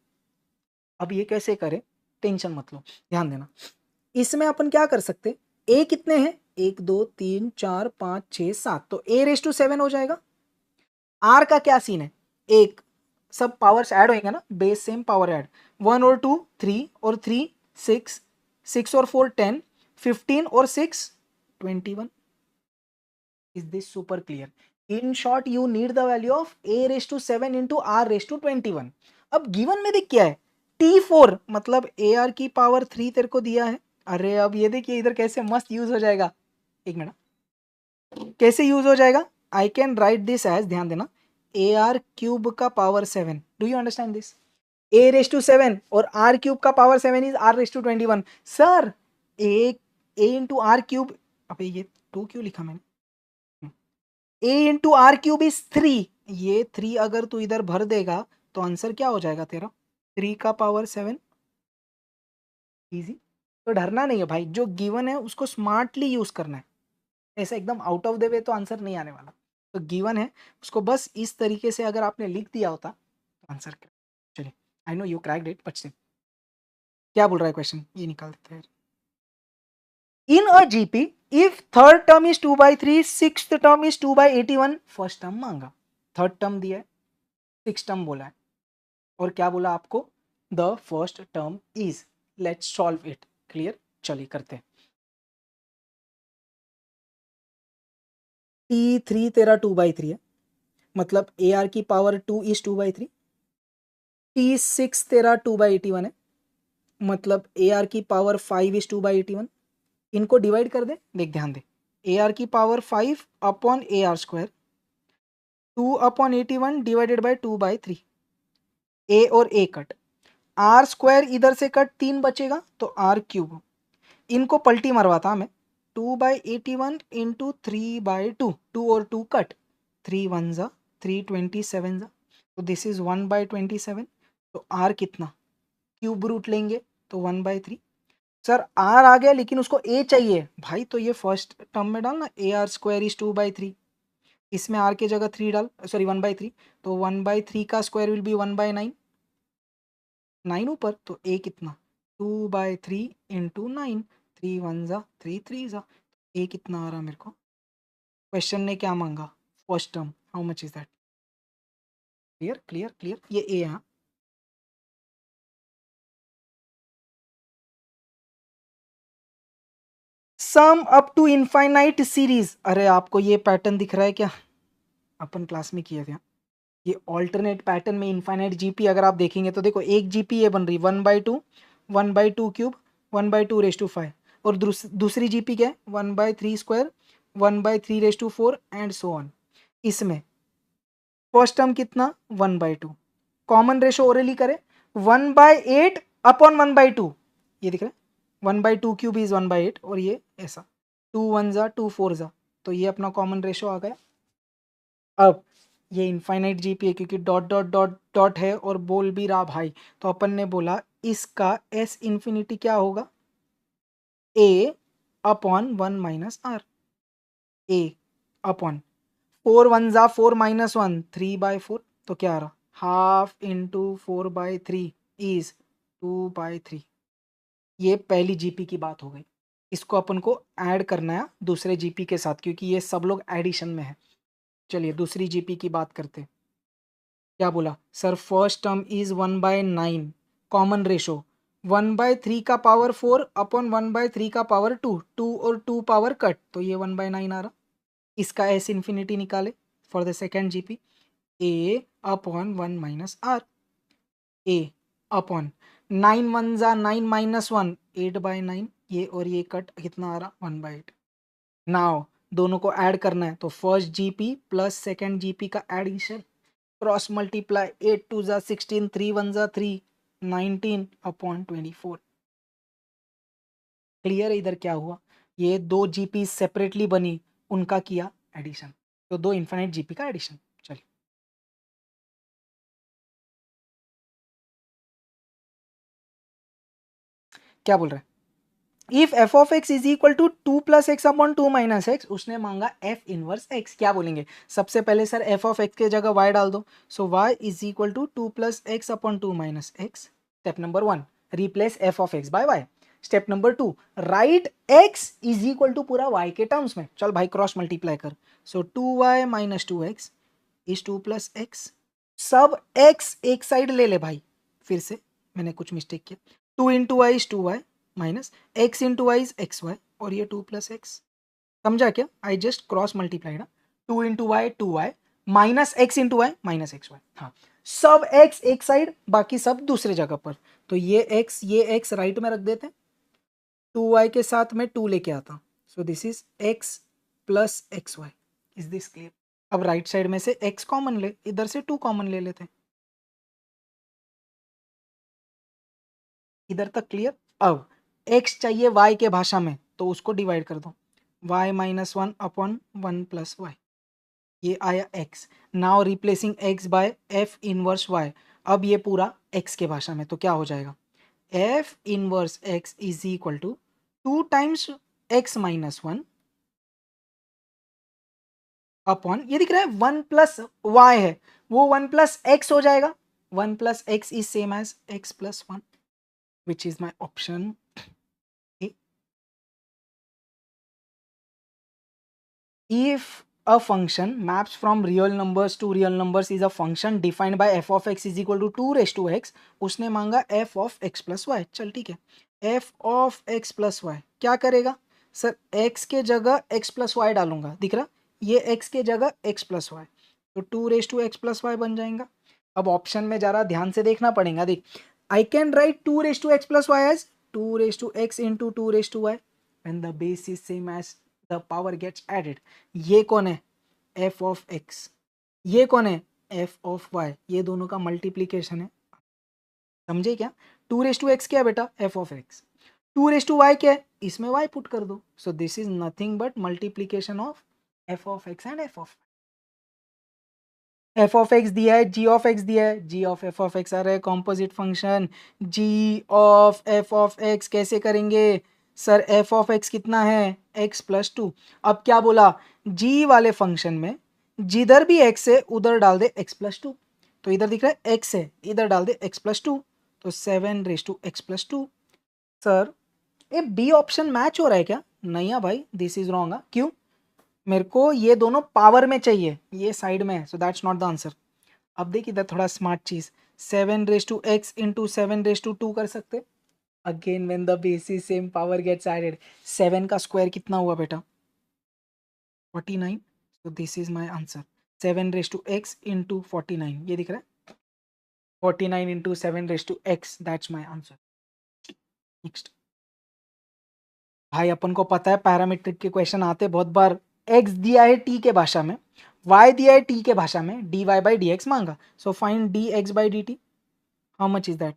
Speaker 1: अब ये कैसे करें? टेंशन मत लो, ध्यान देना. इसमें अपन क्या कर सकते? ए कितने हैं? 1 2 3 4 5 6 7, तो ए रेस टू 7 हो जाएगा. आर का क्या सीन है? एक सब पावर्स ऐड होंगे ना, बेस सेम पावर ऐड. 1 और 2 3 और 3 6, 6 और 4 10, 15 और 6 21. Is this super clear? In short, you need the value of a raised to 7 into r raised to 21. अब गिवन में देख क्या है? T4 मतलब AR की पावर 3 तेरे को दिया है. अरे अब ये देखिए इधर कैसे मस्त यूज हो जाएगा. एक मिनट, कैसे यूज हो जाएगा? I can write this as, ध्यान देना, AR क्यूब का power 7. Do you understand this? A raised to 7 और R क्यूब का power 7 is R raised to 21. Sir A into R cube, अबे ये 2 क्यों लिखा मैंने? A into R cube is 3. ये 3 अगर तू इधर भर देगा तो आंसर क्या हो जाएगा तेरा? 3 का पावर 7. इजी. तो डरना नहीं है भाई, जो गिवन है उसको स्मार्टली यूज करना है. ऐसा एकदम आउट ऑफ द वे तो आंसर नहीं आने वाला. तो गिवन है उसको बस इस तरीके से अगर आपने लिख दिया होता तो आंसर. चलिए, I know you cracked it, but still क्या बोल रहा है क्वेश्चन ये निकाल देते हैं. In a GP, if third term is 2/3, sixth term is 2/81, first term मांगा, थर्ड टर्म दिया है, सिक्स टर्म बोला है, और क्या बोला आपको? The first term is. Let's solve it. Clear? चलिए करते हैं. T3 तेरा 2/3 है, मतलब AR की पावर 2 इज 2/3. T6 तेरा 2/81 है, मतलब AR की पावर 5 इज 2/81. इनको डिवाइड कर दे. देख ध्यान दे, AR की power 5 upon AR square, 2/81 divided by 2/3. ए और ए कट, आर स्क्वायर इधर से कट, 3 बचेगा तो आर क्यूब. इनको पलटी मरवाता मैं, 2/81 इंटू 3/2, 2 और 2 कट, 3 1 जा 3 27 जा, तो दिस इज 1/27. तो आर कितना? क्यूब रूट लेंगे तो 1/3. सर आर आ गया लेकिन उसको ए चाहिए भाई, तो ये फर्स्ट टर्म में डालना, ए आर स्क्वायर इज 2/3. इसमें आर के जगह 3 डाल, सॉरी 1/3, तो 1/3 का स्क्वायर विल बी 1/9. 9 ऊपर, तो ए कितना? 2/3 इंटू 9, 3 1 जा 3 3 जा. ए कितना आ रहा मेरे को? क्वेश्चन ने क्या मांगा? First term. How much is that? Clear clear clear. ये ए है. Sum up to infinite series. अरे आपको ये पैटर्न दिख रहा है क्या? अपन क्लास में किया था ये ऑल्टरनेट पैटर्न में इनफाइनाइट जीपी. अगर आप देखेंगे तो देखो एक जीपी ये बन रही 1/2, 1/2 क्यूब, 1/2⁵, और दूसरी जीपी क्या है? 1/3 स्क्वायर, 1/3⁴ एंड सो ऑन. इसमें फर्स्ट टर्म कितना? 1/2. कॉमन रेशो ओरली करे, 1/8 अपॉन 1/2. ये दिख रहा है, 1/2 क्यूब इज 1/8, और ये ऐसा 2 1 जा 2 4 जा, तो ये अपना कॉमन रेशो आ गया. अब ये इनफाइनाइट जीपी है क्योंकि डॉट डॉट डॉट डॉट है और बोल भी रहा भाई, तो अपन ने बोला इसका एस इन्फिनिटी क्या होगा? A upon 1 minus are. A upon 4 1 जा 4 माइनस 1 3/4, तो क्या आ रहा? Half into 4/3 is 2/3. ये पहली जीपी की बात हो गई. इसको अपन को ऐड करना है दूसरे जीपी के साथ क्योंकि ये सब लोग एडिशन में है. चलिए दूसरी जीपी की बात करते हैं. क्या बोला sir? First term is 1/9, common ratio 1/3 का पावर 4 अपॉन 1/3 का पावर 2, 2 और 2 पावर कट, तो ये 1/9 आ रहा. इसका एस इन्फिनिटी निकाले for the second GP. A upon 1 minus are. A upon 9 1 जा 9 माइनस 1 8/9, ये और ये कट, कितना आ रहा? 1/8. नाउ दोनों को ऐड करना है तो first GP plus second GP का एडिशन, क्रॉस मल्टीप्लाई, 8 2 जा 16, 3 1 जा 3, 19 अपॉन 24. क्लियर है इधर क्या हुआ, ये दो जीपी सेपरेटली बनी, उनका किया एडिशन, तो दो इन्फिनिट जीपी का एडिशन। चलिए क्या बोल रहे हैं, if f of x is equal to 2 + x/2 - x, उसने मांगा एफ इनवर्स एक्स, क्या बोलेंगे सबसे पहले सर एफ ऑफ एक्स के जगह y डाल दो, so y is equal to 2 + x/2 - x। Step number 1, replace f of x by y। Step number 2, write x is equal to पूरा y के टर्म्स में, चल भाई क्रॉस मल्टीप्लाई कर, so 2y - 2x is 2 + x, सब x एक side ले ले भाई, फिर से मैंने कुछ मिस्टेक किया, 2 × y is 2y minus x into y is x y, और ये 2 + x, समझा क्या, I just cross multiplied, 2 × y 2y minus x into y minus x y, हाँ सब x एक साइड बाकी सब दूसरे जगह पर, तो ये x राइट में रख देते हैं, 2y के साथ में 2 लेके आता हूँ, so this is x plus x y, is this clear. अब राइट साइड में से x कॉमन ले, इधर से 2 कॉमन ले लेते हैं, इधर तक क्लियर। अब x चाहिए y के भाषा में, तो उसको डिवाइड कर दो, y - 1/1 + y, ये आया x, now replacing x by f inverse y, अब ये पूरा x के भाषा में, तो क्या हो जाएगा, f inverse x is equal to 2 times x - 1 upon, ये दिख रहा है 1 + y है, वो 1 + x हो जाएगा, 1 + x is same as x + 1, which is my option A. If a function maps from real numbers to real numbers is a function defined by f of x is equal to 2 raised to x, उसने मांगा f of x plus y, चल ठीक है, f of x plus y क्या करेगा sir, x के जगह x plus y डालूंगा, दिख रहा, ये x के जगह x plus y, तो 2 raised to x plus y बन जाएगा। अब ऑप्शन में जरा ध्यान से देखना पड़ेगा, देख I can write 2 raised to x plus y as 2 raised to x into 2 raised to y when the base is same as the power gets added। ये कौन है f of x, ये कौन है f of y, ये दोनों का multiplication है, समझे क्या, 2 raised to x क्या है बेटा f of x, 2 raised to y क्या है, इसमें y पुट कर दो, सो this is nothing but multiplication of f of x and f of x दिया है, g of x दिया है, g of f of x आ रहा है composite function, g of f of x कैसे करेंगे सर, f of x कितना है x + 2, अब क्या बोला, g वाले फंक्शन में जिधर भी x है उधर डाल दे x + 2, तो इधर दिख रहा है x है, इधर डाल दे x + 2, तो 7 raised to x + 2। सर ये बी ऑप्शन मैच हो रहा है क्या, नहीं है भाई, दिस इज रॉन्ग, क्यों, मेरे को ये दोनों पावर में चाहिए, ये साइड में है, so that's not the answer. अब देखिए इधर थोड़ा स्मार्ट चीज, 7 raised to x into 7 raised to 2 कर सकते, again when the base is same power gets added, 7 का स्क्वायर कितना हुआ बेटा 49, so this is my answer, 7 raised to x into 49, ये दिख रहा है 49 into 7 raised to x, that's my answer। Next, भाई अपन को पता है पैरामीट्रिक के क्वेश्चन आते बहुत बार, x दिया है t के भाषा में, y दिया है t के भाषा में, dy/dx मांगा, so find dx/dt, how much is that,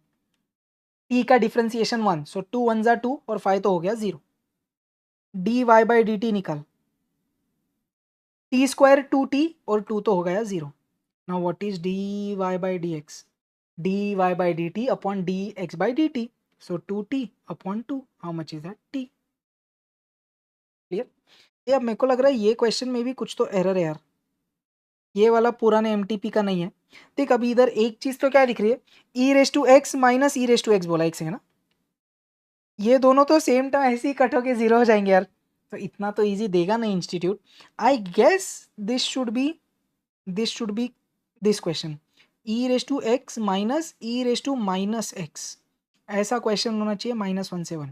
Speaker 1: t का डिफरेंशिएशन 1, सो 2 1 जा 2 और 5 तो हो गया 0, dy/dt निकाल, t² 2t और 2 तो हो गया 0, now what is dy/dx, dy/dt upon dx/dt, so 2t upon 2, how much is that t, clear. ये अब मेरे को लग रहा है ये क्वेश्चन में भी कुछ तो एरर है यार, ये वाला पुराने एमटीपी का नहीं है, देख अभी इधर एक चीज तो क्या दिख रही है, e⁻x माइनस e⁻x बोला, एक सेकंड ना, ये दोनों तो सेम टाइम ऐसे ही कट होके 0 हो जाएंगे यार, तो इतना तो इजी देगा नहीं institute, I guess this should be this question, e⁻x minus e⁻x, ऐसा क्वेश्चन होना चाहिए -1 से 1,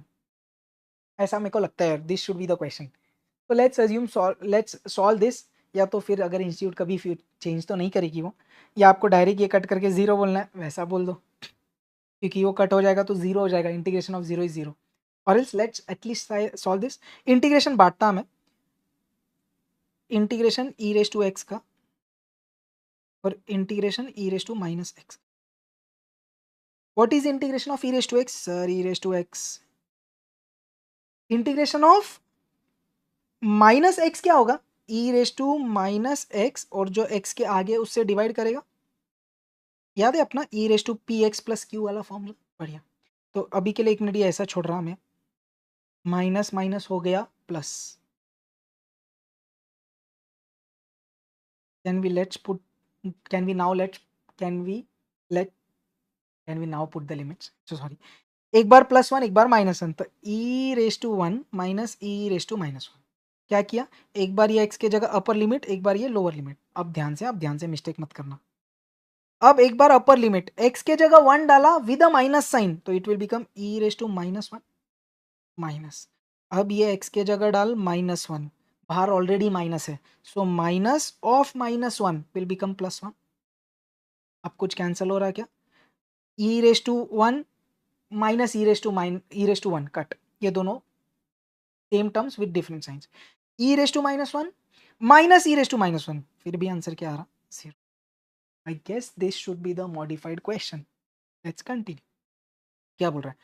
Speaker 1: ऐसा मेरे को लगता है यार, this should be the question, तो लेट्स सॉल्व दिस, या तो फिर अगर इंस्टीट्यूट कभी फिर चेंज तो नहीं करेगी वो, या आपको डायरेक्ट ये कट करके 0 बोलना है वैसा बोल दो, क्योंकि वो कट हो जाएगा तो 0 हो जाएगा, इंटीग्रेशन ऑफ 0 इज 0, और else let's at least solve this, integration बांटता मैं, इंटीग्रेशन e⁻x का और integration e⁻x, what is integration of e⁻x sir, e⁻x integration of minus x क्या होगा, e raise to minus x, और जो एक्स के आगे उससे डिवाइड करेगा, याद है अपना e raise to p x plus q वाला फॉर्मूला, बढ़िया। तो अभी के लिए 1 मिनट ये ऐसा छोड़ रहा मैं, माइनस माइनस हो गया plus, can we let's put, can we now let's, can we let, can we now put the limits, so sorry, एक बार प्लस वन एक बार माइनस वन, तो e raise to one minus e raise to minus one, क्या किया, एक बार ये x के जगह अपर लिमिट, एक बार ये लोअर लिमिट, अब ध्यान से मिस्टेक मत करना, अब एक बार अपर लिमिट एक्स के जगह वन डाला विद अ माइनस साइन, तो it will become e raise to minus one minus, अब ये एक्स के जगह डाल माइनस वन, बाहर ऑलरेडी माइनस है, so minus of minus one will become plus one, अब कुछ कैंसिल हो रहा है क्या, e raise to one minus e raise to e raise to one cut, ये दोनों same terms with different signs, e raise to minus one minus e raise to minus one, फिर भी आंसर क्या आ रहा, zero. I guess this should be the modified question, let's continue, क्या बोल रहा है,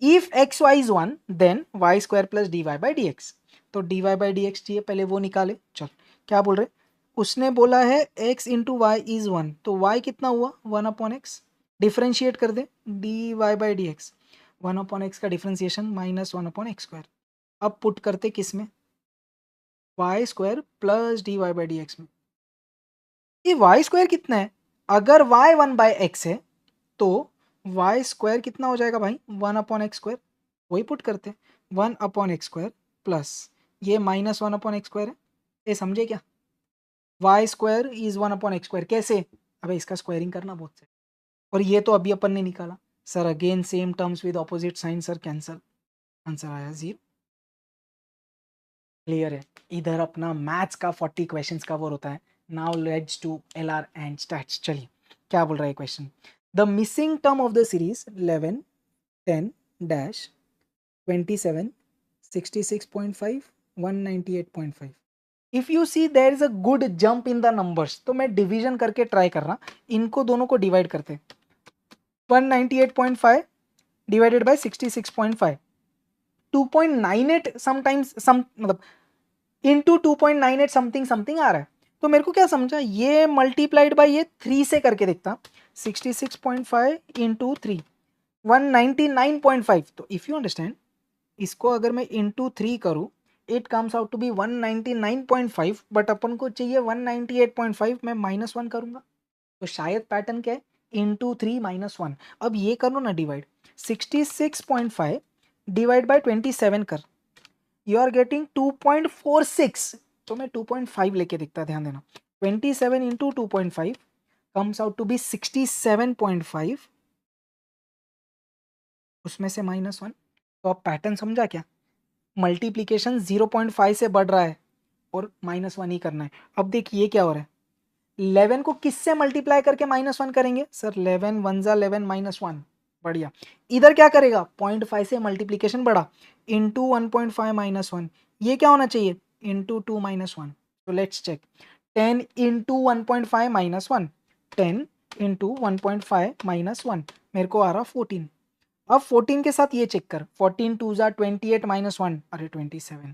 Speaker 1: if x y is one then y square plus d y by d x, तो d y by d x चाहिए, पहले वो निकाले, चल क्या बोल रहे, उसने बोला है x into y is one, तो y कितना हुआ, वन अपॉन एक्स, डिफ्रेंशिएट कर दे, d y by d x, one upon x का differentiation minus one upon x square, अब पुट करते किस में, y square plus d y by d x में, ये वाई स्क्वायर कितना है, अगर y वन बाय एक्स है तो वाई स्क्वायर कितना हो जाएगा भाई, वन अपॉन एक्स स्क्वायर, वही पुट करते, one upon x square plus ये minus one upon x square है, ये समझे क्या, y square is one upon x square, कैसे, अबे इसका स्क्वायरिंग करना बहुत से, और ये तो अभी अपन ने निकाला, sir again same terms with opposite sign, sir cancel, answer आया जीरो, क्लियर है, इधर अपना मैथ्स का 40 क्वेश्चंस कवर होता है, now let's do LR and stats, चलिए क्या बोल रहा है question, the missing term of the series 11 10 dash 27 66.5 198.5, if you see there is a good jump in the numbers, तो मैं डिवीजन करके ट्राई कर रहा, इनको दोनों को डिवाइड करते, 198.5 डिवाइडेड बाय 66.5, 2.98 समटाइम्स सम मतलब इनटू 2.98 समथिंग समथिंग आ रहा है, तो मेरे को क्या समझा, ये मल्टीप्लाइड बाय ये 3 से करके देखता, 66.5 इंटू 3 199.5, तो इफ यू अंडरस्टैंड, इसको अगर मैं इंटू 3 करूँ, it comes out to be 199.5, but अपन को चाहिए 198.5, मैं माइनस वन करूंगा, तो शायद पैटर्न क्या है, इंटू 3 माइनस वन, अब ये करो ना डिवाइड, 66.5 डिवाइड बाय 27 कर, यू आर गेटिंग 2.46, तो मैं 2.5 लेके दिखता, ध्यान देना, 27 into 2.5 comes out to be 67.5, उसमें से माइनस वन, तो अब पैटर्न समझा क्या, मल्टीप्लीकेशन 0.5 से बढ़ रहा है और माइनस वन ही करना है, अब देखिए क्या हो रहा है, 11 को किससे मल्टीप्लाई करके माइनस वन करेंगे, सर 11 वन जा 11 माइनस वन, बढ़िया, इधर क्या करेगा, 0.5 से मल्टीप्लीकेशन बढ़ा, इंटू 1.5 माइनस वन, ये क्या होना चाहिए, इंटू 2 माइनस वन, तो let's check, 10 into 1.5 minus one, 10 into 1.5 minus one, मेरे को आ रहा 14, अब 14 के साथ ये चेक कर, 14 टू जा 28 माइनस वन, अरे 27,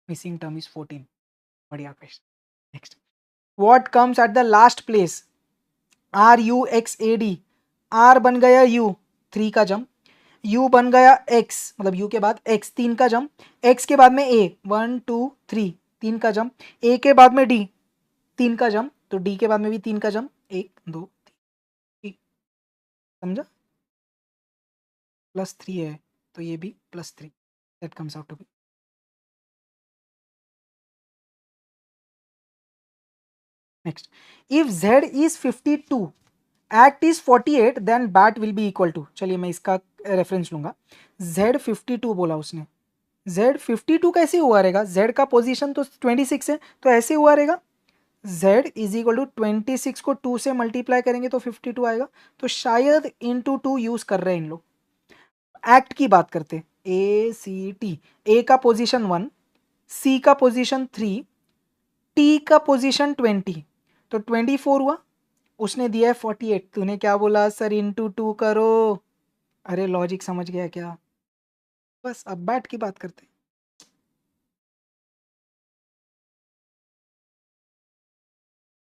Speaker 1: मिसिंग टर्म इज 14, बढ़िया question, next, what comes at the last place, R U X A D, R बन गया यू 3 का जम, यू बन गया एक्स मतलब यू के बाद एक्स 3 का जम, एक्स के बाद में ए 1 2 3 3 का जम, ए के बाद में डी 3 का जम, तो डी के बाद में भी 3 का जम, 1 2 3, समझा, +3 है तो ये भी +3, that comes out to be, next, if z is 52 act is 48 then bat will be equal to, चलिए मैं इसका रेफरेंस लूंगा, z 52 बोला उसने, z 52 कैसे हुआ रहेगा, z का पोजीशन तो 26 है, तो ऐसे हुआ रहेगा, z इज इक्वल टू 26 को 2 से मल्टीप्लाई करेंगे तो 52 आएगा, तो शायद इंटू 2 यूज कर रहे हैं इन लोग, एक्ट की बात करते, ए सी टी, ए का पोजीशन 1, सी का पोजीशन 3, टी का पोजीशन 20, तो 24 हुआ, उसने दिया है 48, तूने क्या बोला सर इंटू 2 करो, अरे लॉजिक समझ गया क्या, बस अब बैट की बात करते हैं,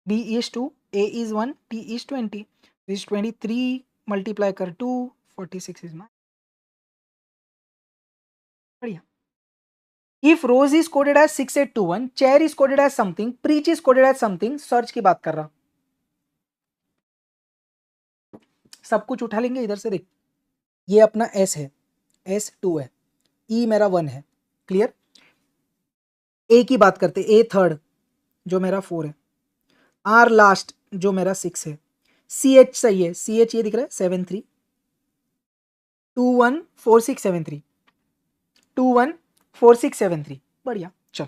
Speaker 1: B is 2, A is 1, T is 20. This is 23 multiply कर 2, 46 is my बढ़िया. If Rose is coded as 6821, chair is coded as something, preach is coded as something, search की बात कर रहा. सब कुछ उठा लेंगे इधर से. देख ये अपना S है, S 2 है, E मेरा 1 है. क्लियर. A की बात करते, A थर्ड जो मेरा 4 है, R लास्ट जो मेरा 6 है, CH सही है, CH ये दिख रहा है 7 3 2 1 4 6 7 3 2 1 4 6 7 3. बढ़िया. चल.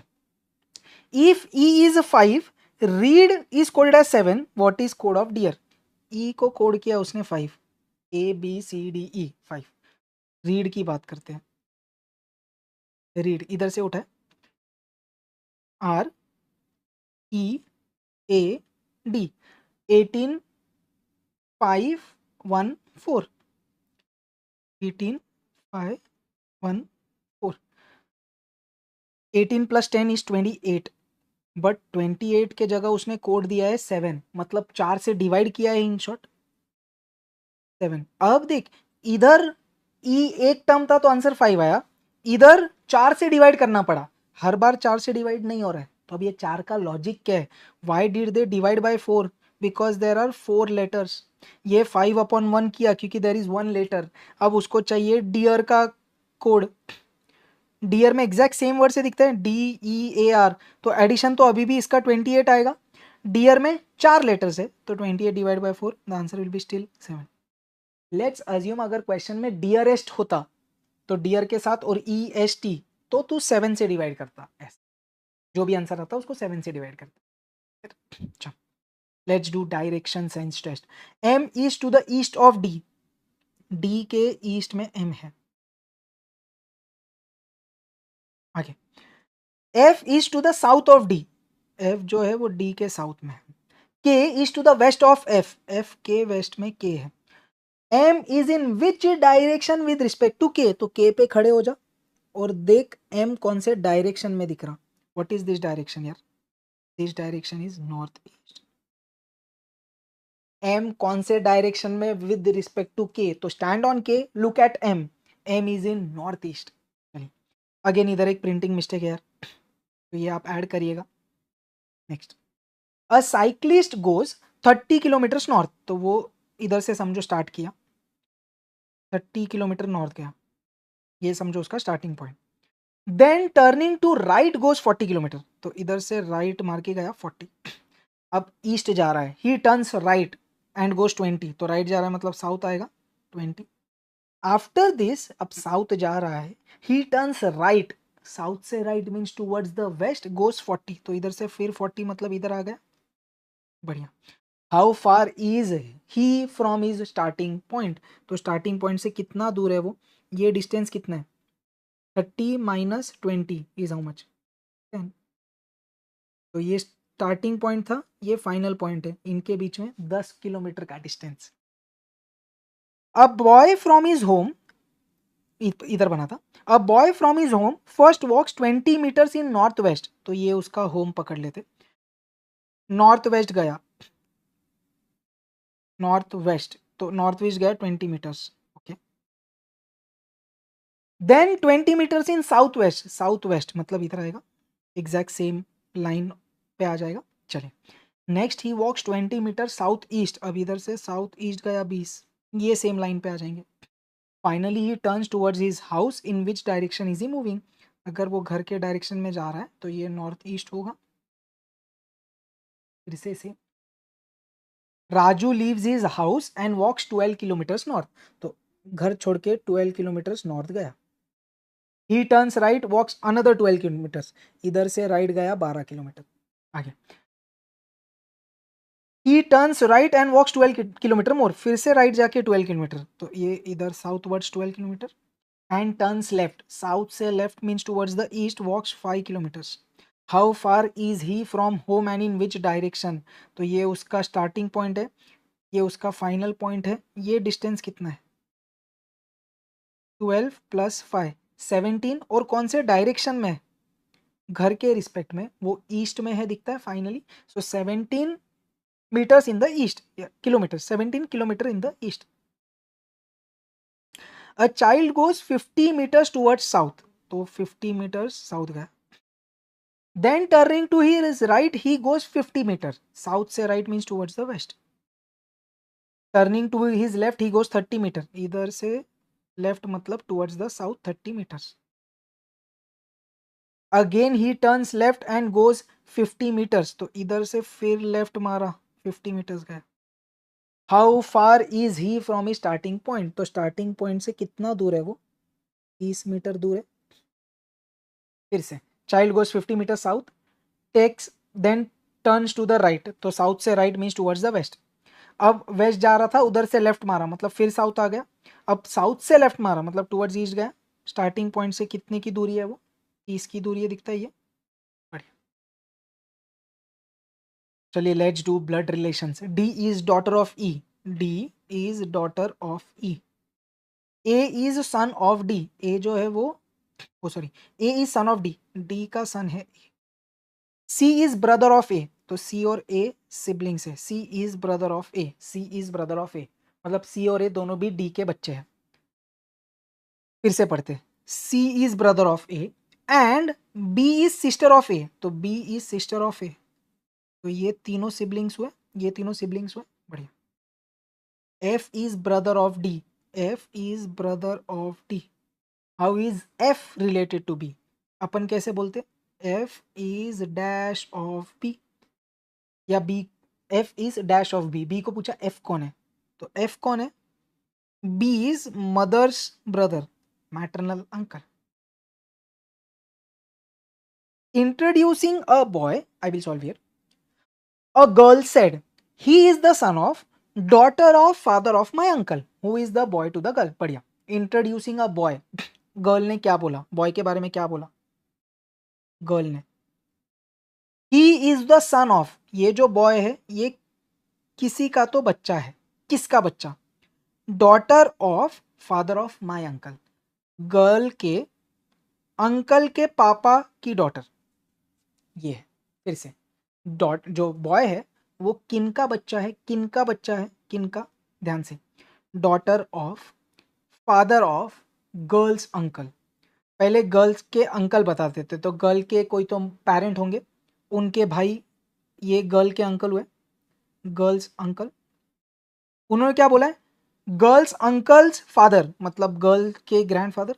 Speaker 1: If E is 5, read is coded as 7. What is code of deer? E को कोड किया उसने 5. A B C D E 5. Read की बात करते हैं. रीड इधर से उठा है, R E A D 18 5 1 4 18 5 1 4. 18 plus 10 is 28, but 28 के जगह उसने कोड दिया है 7, मतलब 4 से डिवाइड किया है इन शॉर्ट 7. अब देख इधर ई एक टर्म था तो आंसर 5 आया, इधर 4 से डिवाइड करना पड़ा, हर बार 4 से डिवाइड नहीं हो रहा है. तो अब ये 4 का लॉजिक क्या है? Why did they divide by 4? Because there are 4 letters. ये 5/1 किया क्योंकि देर इज 1 लेटर. अब उसको चाहिए डियर का कोड. डियर में एग्जैक्ट सेम वर्ड से दिखता है DEAR, तो एडिशन तो अभी भी इसका 28 आएगा. डियर में 4 लेटर्स है तो 28 divide by 4, the answer will be still 7. Let's assume अगर क्वेश्चन में डियरेस्ट होता तो डियर के साथ और EST तो तू 7 से डिवाइड करता. ऐसा जो भी आंसर आता उसको 7 से डिवाइड करता. चल let's do direction sense test. M is to the east of D. D के ईस्ट में M है. आगे F is to the south of D. F जो है वो D के साउथ में है. K is to the west of F. F के वेस्ट में K है. M is in which direction with respect to K. तो K पे खड़े हो जा और देख M कौन से डायरेक्शन में दिख रहा. व्हाट इज दिस डायरेक्शन यार? This direction is north east. M कौन से डायरेक्शन में विद रिस्पेक्ट टू K? तो stand on K, look at M. M is in north east. Again इधर एक प्रिंटिंग मिस्टेक है यार, तो ये आप ऐड करिएगा. नेक्स्ट, अ साइक्लिस्ट गोज 30 किलोमीटर नॉर्थ. तो वो इधर से समझो स्टार्ट किया, 30 किलोमीटर नॉर्थ गया, ये समझो उसका starting point. Then turning to right goes 40 kilometre. तो इधर से राइट मार के गया 40. अब ईस्ट जा रहा है, he turns right and goes 20. तो राइट जा रहा है मतलब साउथ आएगा 20. आफ्टर दिस अब साउथ जा रहा है, ही टर्न्स राइट, साउथ से right means towards the west, goes 40. तो इधर से फिर 40 मतलब इधर आ गया. बढ़िया. How far is he from his starting point. तो स्टार्टिंग पॉइंट से कितना दूर है वो, ये डिस्टेंस कितना है? 30 माइनस 20 इज हाउ मच? 10. तो ये स्टार्टिंग पॉइंट था, ये फाइनल पॉइंट है, इनके बीच में 10 किलोमीटर का distance. A boy from his home, इधर बना था, a boy from his home first walks 20 metres in north west. तो ये उसका होम पकड़ लेते, नॉर्थ वेस्ट गया, नॉर्थ वेस्ट, तो नॉर्थ वेस्ट गया 20 metres. Okay. Then 20 metres in south west. South west मतलब इधर आएगा, एग्जैक्ट सेम लाइन पे आ जाएगा. चलिए नेक्स्ट, ही वॉक्स 20 मीटर साउथ ईस्ट. अब इधर से साउथ ईस्ट गया 20, ये सेम लाइन पे आ जाएंगे. Finally he turns towards his house. In which direction is he moving? अगर वो घर के डायरेक्शन में जा रहा है तो ये नॉर्थ ईस्ट होगा. फिर से Raju leaves his house and walks 12 kilometres north. तो घर छोड़ के 12 किलोमीटर्स नॉर्थ गया. He turns right, walks another 12 kilometres. इधर से राइट गया 12 किलोमीटर. आगे he turns right and walks 12 kilometre more. फिर से राइट जाके 12 किलोमीटर. तो ये इधर southwards 12 kilometre. And turns left, south से left means towards the east, walks 5 kilometres. How far is he from home and in which direction? तो ये उसका स्टार्टिंग पॉइंट है, ये उसका फाइनल पॉइंट है. ये डिस्टेंस कितना है? 12 प्लस 5 17. और कौन से डायरेक्शन में? घर के रिस्पेक्ट में, वो ईस्ट में है दिखता है finally. So 17 meters in the east. Yeah, kilometers, 17 kilometer in the east. A child goes 50 meters towards south. तो 50 meters south गया. Then turning to his right, he goes 50 meters. South से right means towards the west. Turning to his left, he goes 30 meters. इधर से left मतलब towards the south 30 meters. Again he turns left and goes 50 meters. तो इधर से फिर left मारा 50 meters गया. How far is he from his starting point? तो starting point से कितना दूर है वो? 30 मीटर दूर है. फिर से child goes 50 meters south, takes then turns to the right. तो south से right means towards the west. अब वेस्ट जा रहा था, उधर से लेफ्ट मारा मतलब फिर साउथ आ गया. अब साउथ से लेफ्ट मारा मतलब टुवर्ड्स ईस्ट गया. स्टार्टिंग पॉइंट से कितने की दूरी है वो? 30 की दूरी है, दिखता है ये. बढ़िया. चलिए let's do blood relations. D is daughter of E. D is daughter of E. A is son of D. A जो है वो sorry, A is son of D. D का सन है A. C is brother of ए. तो C और A siblings है. C is brother of A. C is brother of A मतलब C और ए दोनों भी डी के बच्चे हैं. फिर से पढ़ते. C is brother of A and B is sister of ए. तो बी इज सिस्टर ऑफ ए. तो ये तीनों सिबलिंग्स हुए, ये तीनों सिबलिंग्स हुए. बढ़िया. F is brother of D. F is brother of D. How is F related to B? अपन कैसे बोलते? F is dash of B या B. F is dash of B. B को पूछा एफ कौन है, तो एफ कौन है? B is mother's brother, maternal uncle. Introducing a boy, I will solve here. A girl said he is the son of daughter of father of my uncle. Who is the boy to the girl? बढ़िया. Introducing a boy. Girl ने क्या बोला? Boy के बारे में क्या बोला girl ने? ही इज द सन ऑफ. ये जो बॉय है ये किसी का तो बच्चा है. किसका बच्चा? Daughter of father of my uncle. Girl के अंकल के पापा की डॉटर ये है. फिर से डॉट जो बॉय है वो किन का बच्चा है? किन का बच्चा है? किन का? ध्यान से. Daughter of father of girls uncle. पहले गर्ल्स के अंकल बताते थे, तो गर्ल के कोई तो पेरेंट होंगे, उनके भाई ये गर्ल के अंकल हुए, गर्ल्स अंकल. उन्होंने क्या बोला है? गर्ल्स अंकल्स फादर मतलब गर्ल के ग्रैंडफादर.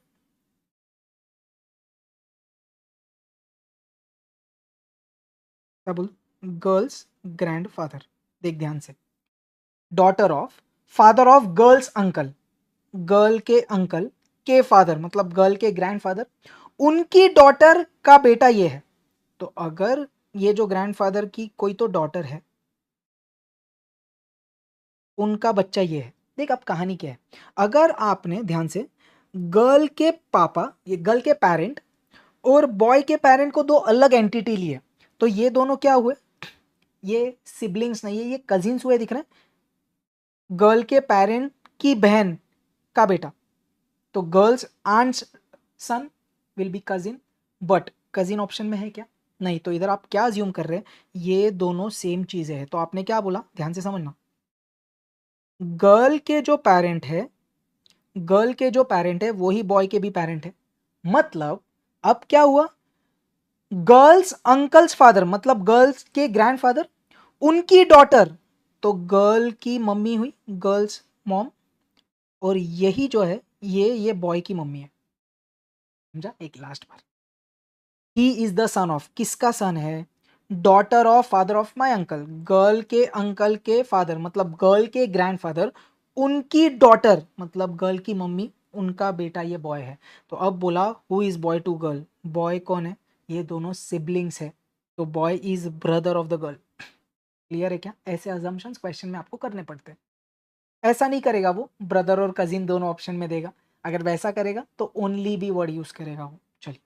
Speaker 1: क्या बोल? Girls grandfather. देख ध्यान से. Daughter of father of girls uncle. Girl के अंकल के फादर मतलब गर्ल के ग्रैंडफादर. उनकी डॉटर का बेटा ये है. तो अगर ये जो ग्रैंडफादर की कोई तो डॉटर है, उनका बच्चा ये है. देख अब कहानी क्या है. अगर आपने ध्यान से गर्ल के पापा, ये गर्ल के पेरेंट और बॉय के पेरेंट को दो अलग एंटिटी लिए, तो ये दोनों क्या हुए? ये सिबलिंग्स नहीं है, ये कजिन्स हुए. दिख रहे हैं? गर्ल के पेरेंट की बहन का बेटा. तो girl's aunt's son will be cousin. But cousin option में है क्या? नहीं. तो इधर आप क्या अज्यूम कर रहे हैं? ये दोनों सेम चीजें हैं. तो आपने क्या बोला? ध्यान से समझना. गर्ल के जो पेरेंट है, गर्ल के जो पेरेंट है वही बॉय के भी पेरेंट है. मतलब अब क्या हुआ? गर्ल्स अंकल्स फादर मतलब गर्ल्स के ग्रैंडफादर, उनकी डॉटर, तो गर्ल की मम्मी हुई गर्ल्स मॉम. और यही जो है ये बॉय की मम्मी है. समझा? एक लास्ट बार. He is the son of. किसका सन है? Daughter of father of my uncle. Girl के अंकल के फादर मतलब गर्ल के ग्रैंडफादर, उनकी डॉटर मतलब गर्ल की मम्मी, उनका बेटा ये बॉय है. तो अब बोला who is boy to girl. Boy कौन है? ये दोनों सिबलिंग्स है. तो boy is brother of the girl. Clear है क्या? ऐसे अजम्पशंस क्वेश्चन में आपको करने पड़ते हैं. ऐसा नहीं करेगा वो ब्रदर और कजिन दोनों ऑप्शन में देगा. अगर वैसा करेगा तो ओनली बी वर्ड यूज करेगा वो. चलिए.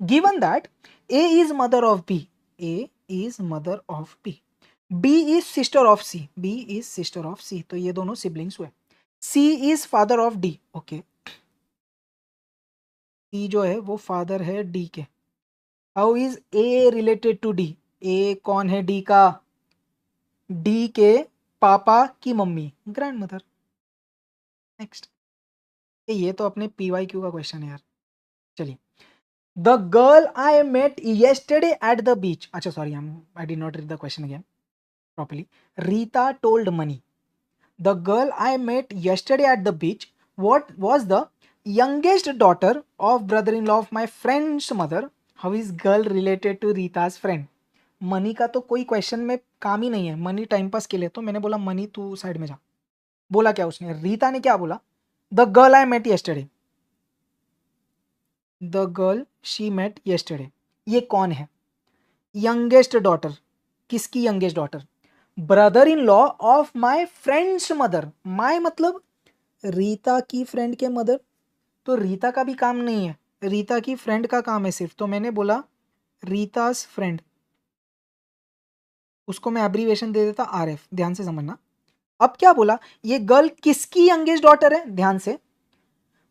Speaker 1: Given that A is mother of B. A is mother of B. B is sister of C. B is sister of C. तो ये दोनों सिबलिंग्स हुए. C is father of D. Okay. C जो है वो फादर है D के. How is A related to D? A कौन है डी का? डी के पापा की मम्मी, ग्रैंड मदर। नेक्स्ट, ये तो अपने PYQ का क्वेश्चन है यार। चलिए, the girl I met yesterday at the beach, अच्छा sorry I did not read the question again properly. Rita told Mani, the girl I met yesterday at the beach, what was the youngest daughter of brother-in-law of my friend's mother. How is girl related to Rita's friend? Money का तो कोई question में काम ही नहीं है, money time pass के लिए, तो मैंने बोला मनी तू साइड में जा। बोला क्या उसने, रीता ने क्या बोला, the girl I met yesterday, the girl she met yesterday, ये कौन है, यंगेस्ट डॉटर, किसकी youngest daughter, brother in law of my friend's mother, my मतलब रीता की फ्रेंड के मदर, तो रीता का भी काम नहीं है, रीता की फ्रेंड का काम है सिर्फ, तो मैंने बोला रीतास फ्रेंड, उसको मैं एब्रीवेशन दे देता RF, ध्यान से समझना। अब क्या बोला, ये गर्ल किसकी यंगेस्ट डॉटर है, ध्यान से,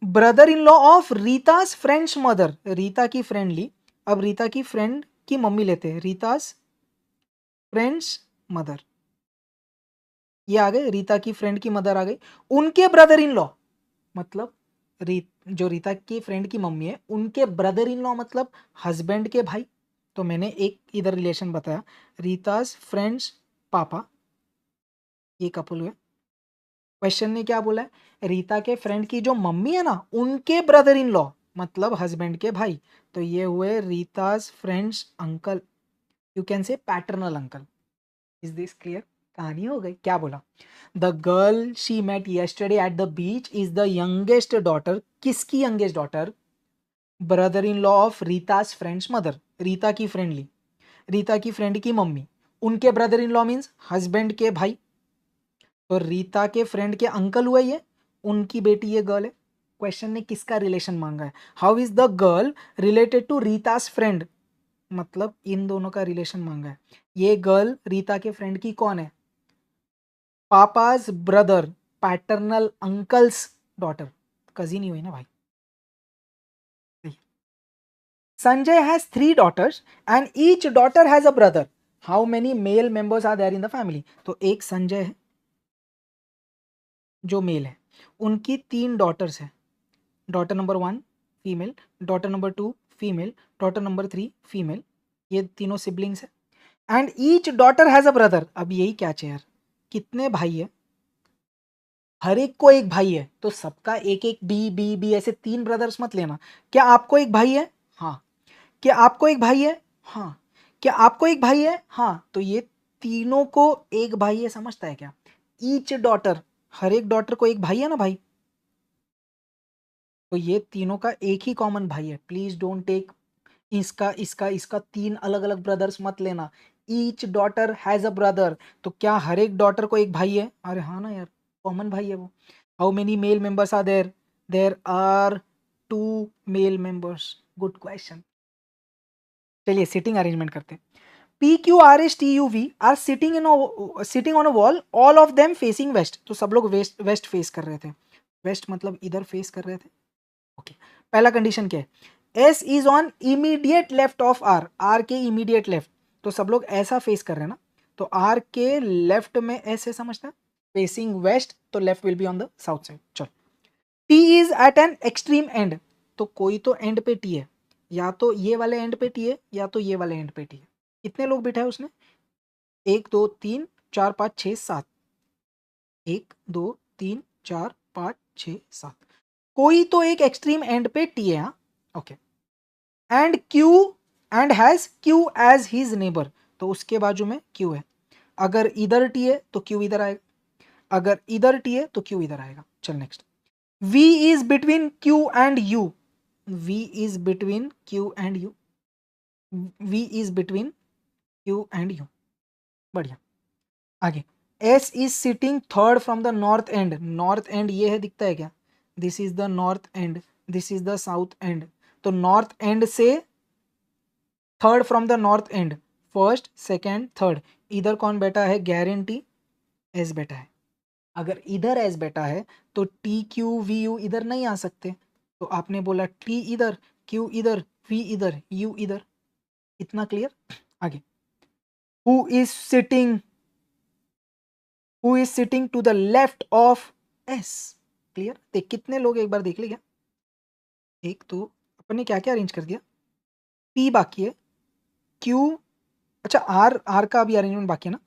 Speaker 1: brother in law of Rita's friend's mother, Rita की फ्रेंड ली, अब रीता की फ्रेंड की मम्मी लेते हैं, रीतास फ्रेंड्स मदर, ये आ गए, रीता की फ्रेंड की मदर आ गई, उनके ब्रदर इन लॉ मतलब जो रीता की फ्रेंड की मम्मी है उनके ब्रदर इन लॉ मतलब हस्बैंड के भाई, तो मैंने एक इधर रिलेशन बताया, रीतास फ्रेंड्स पापा, ये कपल हुए। क्वेश्चन ने क्या बोला है, रीता के फ्रेंड की जो मम्मी है ना उनके ब्रदर इन लॉ मतलब हस्बैंड के भाई, तो ये हुए Rita's friend's uncle, you can say paternal uncle. Is this clear, कहानी हो गई। क्या बोला, the girl she met yesterday at the beach is the youngest daughter, किसकी youngest daughter, brother in law of Rita's friend's mother, Rita की फ्रेंड ली, रीता की friend की mummy, उनके brother in law means husband के भाई, तो रीता के फ्रेंड के अंकल हुए ये, उनकी बेटी ये गर्ल है। क्वेश्चन ने किसका रिलेशन मांगा है, how is the girl related to Rita's friend, मतलब इन दोनों का रिलेशन मांगा है। ये गर्ल रीता के फ्रेंड की कौन है, papa's brother, paternal uncle's daughter, cousin ही हुई ना भाई। Sanjay has 3 daughters and each daughter has a brother. How many male members are there in the family? तो एक संजय है जो मेल है, उनकी 3 daughters है, daughter number 1 female, daughter number 2 female, daughter number 3 female, ये तीनों सिबलिंग्स है। And each daughter has a brother, अब यही क्या चाहिए यार, कितने भाई है, हर एक को एक भाई है, तो सबका एक एक बी बी बी ऐसे 3 ब्रदर्स मत लेना। क्या आपको एक भाई है, हाँ, क्या आपको एक भाई है, हाँ, क्या आपको एक भाई है, हाँ, तो ये तीनों को एक भाई है, समझता है क्या, ईच डॉटर, हर एक डॉटर को एक भाई है ना भाई, तो ये तीनों का एक ही कॉमन भाई है। प्लीज डोंट टेक इसका इसका इसका 3 अलग अलग ब्रदर्स मत लेना, each daughter has a brother, तो क्या हर एक डॉटर को एक भाई है, अरे हाँ ना यार, कॉमन भाई है वो। How many male members are there, there are 2 male members, good question. चलिए सिटिंग अरेंजमेंट करते हैं। PQRSTUV are sitting on a wall, all of them facing west, तो सब लोग वेस्ट वेस्ट फेस कर रहे थे, वेस्ट मतलब इधर फेस कर रहे थे। ओके, पहला कंडीशन क्या है, S is on immediate left of R, R के इमीडिएट लेफ्ट, तो सब लोग ऐसा फेस कर रहे हैं ना, तो R के लेफ्ट में S है, समझता है, फेसिंग वेस्ट, तो left will be on the south side. चलो, T is at an extreme end, तो कोई तो एंड पे T है, या तो ये वाले एंड पे T है या तो ये वाले एंड पे T है। कितने लोग बिठाए उसने, 1 2 3 4 5 6 7, 1 2 3 4 5 6 7, कोई तो एक एक्सट्रीम एंड पे T है, हाँ, okay. And Q, and has Q as his neighbour, तो उसके बाजू में Q है, अगर इधर T है तो Q इधर आएगा, अगर इधर T है तो Q इधर आएगा। चल next, V is between Q and U, V is between Q and U, V is between Q and U, बढ़िया। आगे, S is sitting third from the north and, north and ये है, दिखता है क्या, this is the north and, this is the south and, तो north and से third from the north and, first second third, इधर कौन बैठा है, गारंटी एस बैठा है, अगर इधर एस बैठा है तो टी क्यू वी यू इधर नहीं आ सकते, तो आपने बोला टी इधर, क्यू इधर, वी इधर, यू इधर, इतना क्लियर। आगे, who is sitting who is sitting to the left of S. Clear? देख कितने लोग एक बार देख ले क्या, एक तो अपन ने क्या क्या अरेंज कर दिया, पी बाकी है, क्यू, अच्छा आर, आर का अभी अरेंजमेंट बाकी है ना,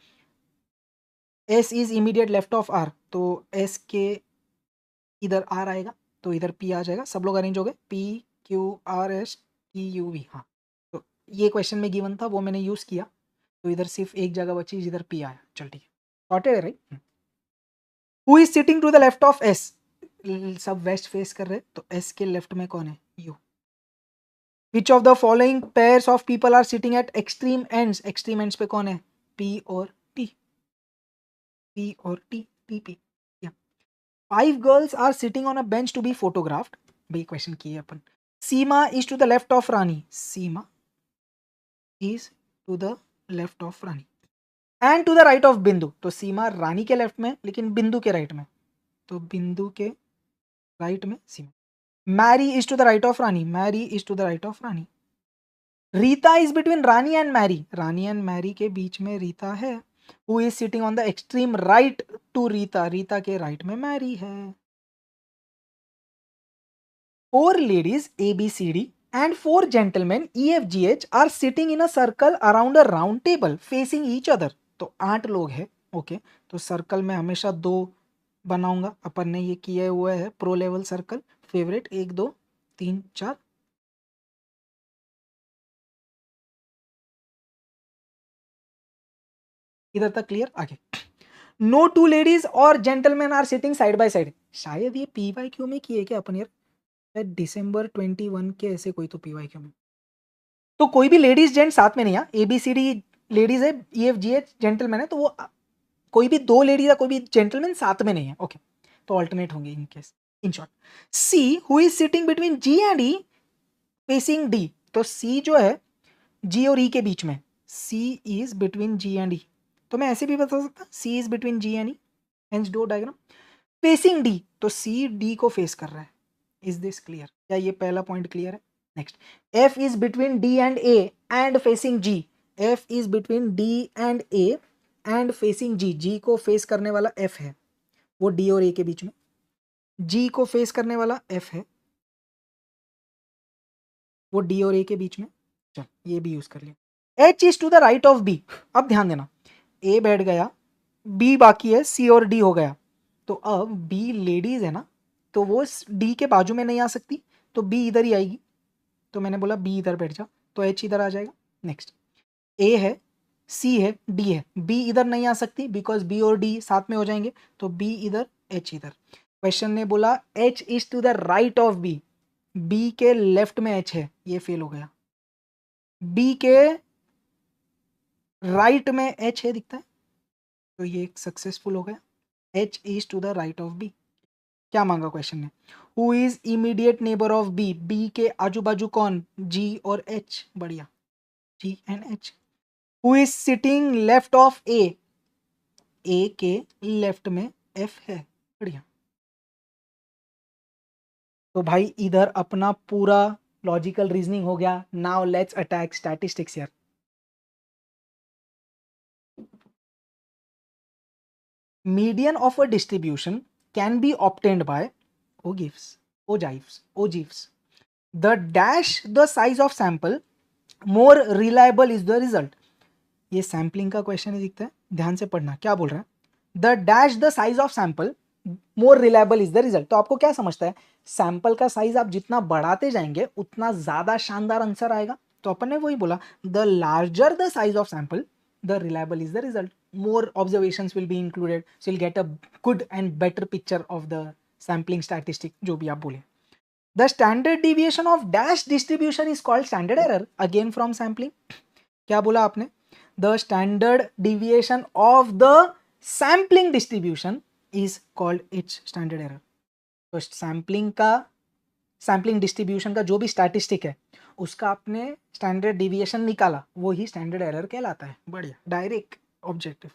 Speaker 1: S is immediate left of R, तो एस के इधर आर आएगा तो इधर पी आ जाएगा, सब लोग अरेंज हो गए, P Q R S T U V. हाँ, तो ये क्वेश्चन में गिवन था वो मैंने यूज़ किया, तो इधर सिर्फ एक जगह बची जिधर पी आया। चल ठीक है, सॉर्टेड है right. Who is sitting to the left of S, सब वेस्ट फेस कर रहे तो एस के लेफ्ट में कौन है, U. Which of the following pairs of people are sitting at extreme ends, extreme ends पे कौन है, पी और टी, पी और T, T P. Five girls are sitting on a bench to be photographed, भाई question किए अपन। Seema is to the left of Rani, Seema is to the left of Rani and to the right of Bindu, तो सीमा रानी के left में लेकिन बिंदु के राइट में, तो बिंदु के राइट में Seema. Mary is to the right of Rani, Mary is to the right of Rani. Rita is between Rani and Mary, Rani and Mary के बीच में रीता है। Who is sitting on the extreme right to Rita, Rita के राइट में मैरी है। Four ladies A B C D and four gentlemen E F G H are sitting in a circle around a round table facing each other, तो 8 लोग हैं। Okay, तो circle में हमेशा 2 बनाऊंगा, अपन ने ये किया हुआ है प्रो लेवल सर्कल, फेवरेट 1 2 3 4। इधर तक क्लियर? आगे, नो टू लेडीज और gentleman are sitting side by side, शायद ये पी वाई क्यू में किए क्या अपन यार, शायद December 21 के ऐसे कोई तो पी वाई क्यू में, तो कोई भी लेडीज जेंट साथ में नहीं है, A B C D ladies है, E F G H gentleman है, तो वो कोई भी 2 लेडीज या कोई भी जेंटलमैन साथ में नहीं है। ओके, तो ऑल्टरनेट होंगे in case. In short, see who is sitting between G and E facing D, तो सी जो है जी और ई के बीच में, C is between G and E, तो मैं ऐसे भी बता सकता C is between G and E, hence do diagram. Facing D, तो सी डी को फेस कर रहा है। Is this clear? क्या ये पहला पॉइंट क्लियर है? Next, F is between D and A and facing G, F is between D and A and facing G, G को फेस करने वाला एफ है, वो डी और ए के बीच में, जी को फेस करने वाला एफ है, वो डी और ए के बीच में। चल ये भी यूज कर लिया। H is to the right of B, अब ध्यान देना, ए बैठ गया, बी बाकी है, सी और डी हो गया, तो अब बी लेडीज है ना, तो वो डी के बाजू में नहीं आ सकती, तो बी इधर ही आएगी, तो मैंने बोला बी इधर बैठ जा, तो एच इधर आ जाएगा। नेक्स्ट, ए है, सी है, डी है, बी इधर नहीं आ सकती बिकॉज बी और डी साथ में हो जाएंगे, तो बी इधर एच इधर। क्वेश्चन ने बोला H is to the right of B, B के लेफ्ट में एच है, ये फेल हो गया। बी के राइट में एच है दिखता है, तो ये सक्सेसफुल हो गया, H is to the right of B. क्या मांगा क्वेश्चन ने, who is immediate neighbour of B, B के आजू बाजू कौन, जी और एच, बढ़िया, G and H. Who is sitting left of A, A के लेफ्ट में एफ है, बढ़िया। तो भाई इधर अपना पूरा लॉजिकल रीजनिंग हो गया। नाउ लेट्स अटैक स्टैटिस्टिक्स यार। Median of a distribution can be obtained by ogives the dash the size of sample more reliable is the result. ये सैम्पलिंग का क्वेश्चन है, दिखता है, ध्यान से पढ़ना क्या बोल रहा है, the dash the size of sample more reliable is the result. तो आपको क्या समझता है, सैंपल का साइज आप जितना बढ़ाते जाएंगे उतना ज्यादा शानदार आंसर आएगा, तो अपन ने वही बोला, the larger the size of sample the reliable is the result, more observations will be included, so will get a good and better picture of the sampling statistic, जो भी आप बोले। The standard deviation of dash distribution is called standard error, again from sampling. क्या बोला आपने, the standard deviation of the sampling distribution is called its standard error. तो sampling distribution का जो भी स्टैटिस्टिक है उसका आपने स्टैंडर्ड डिविएशन निकाला, वो ही स्टैंडर्ड एरर कहलाता है। बढ़िया, direct objective.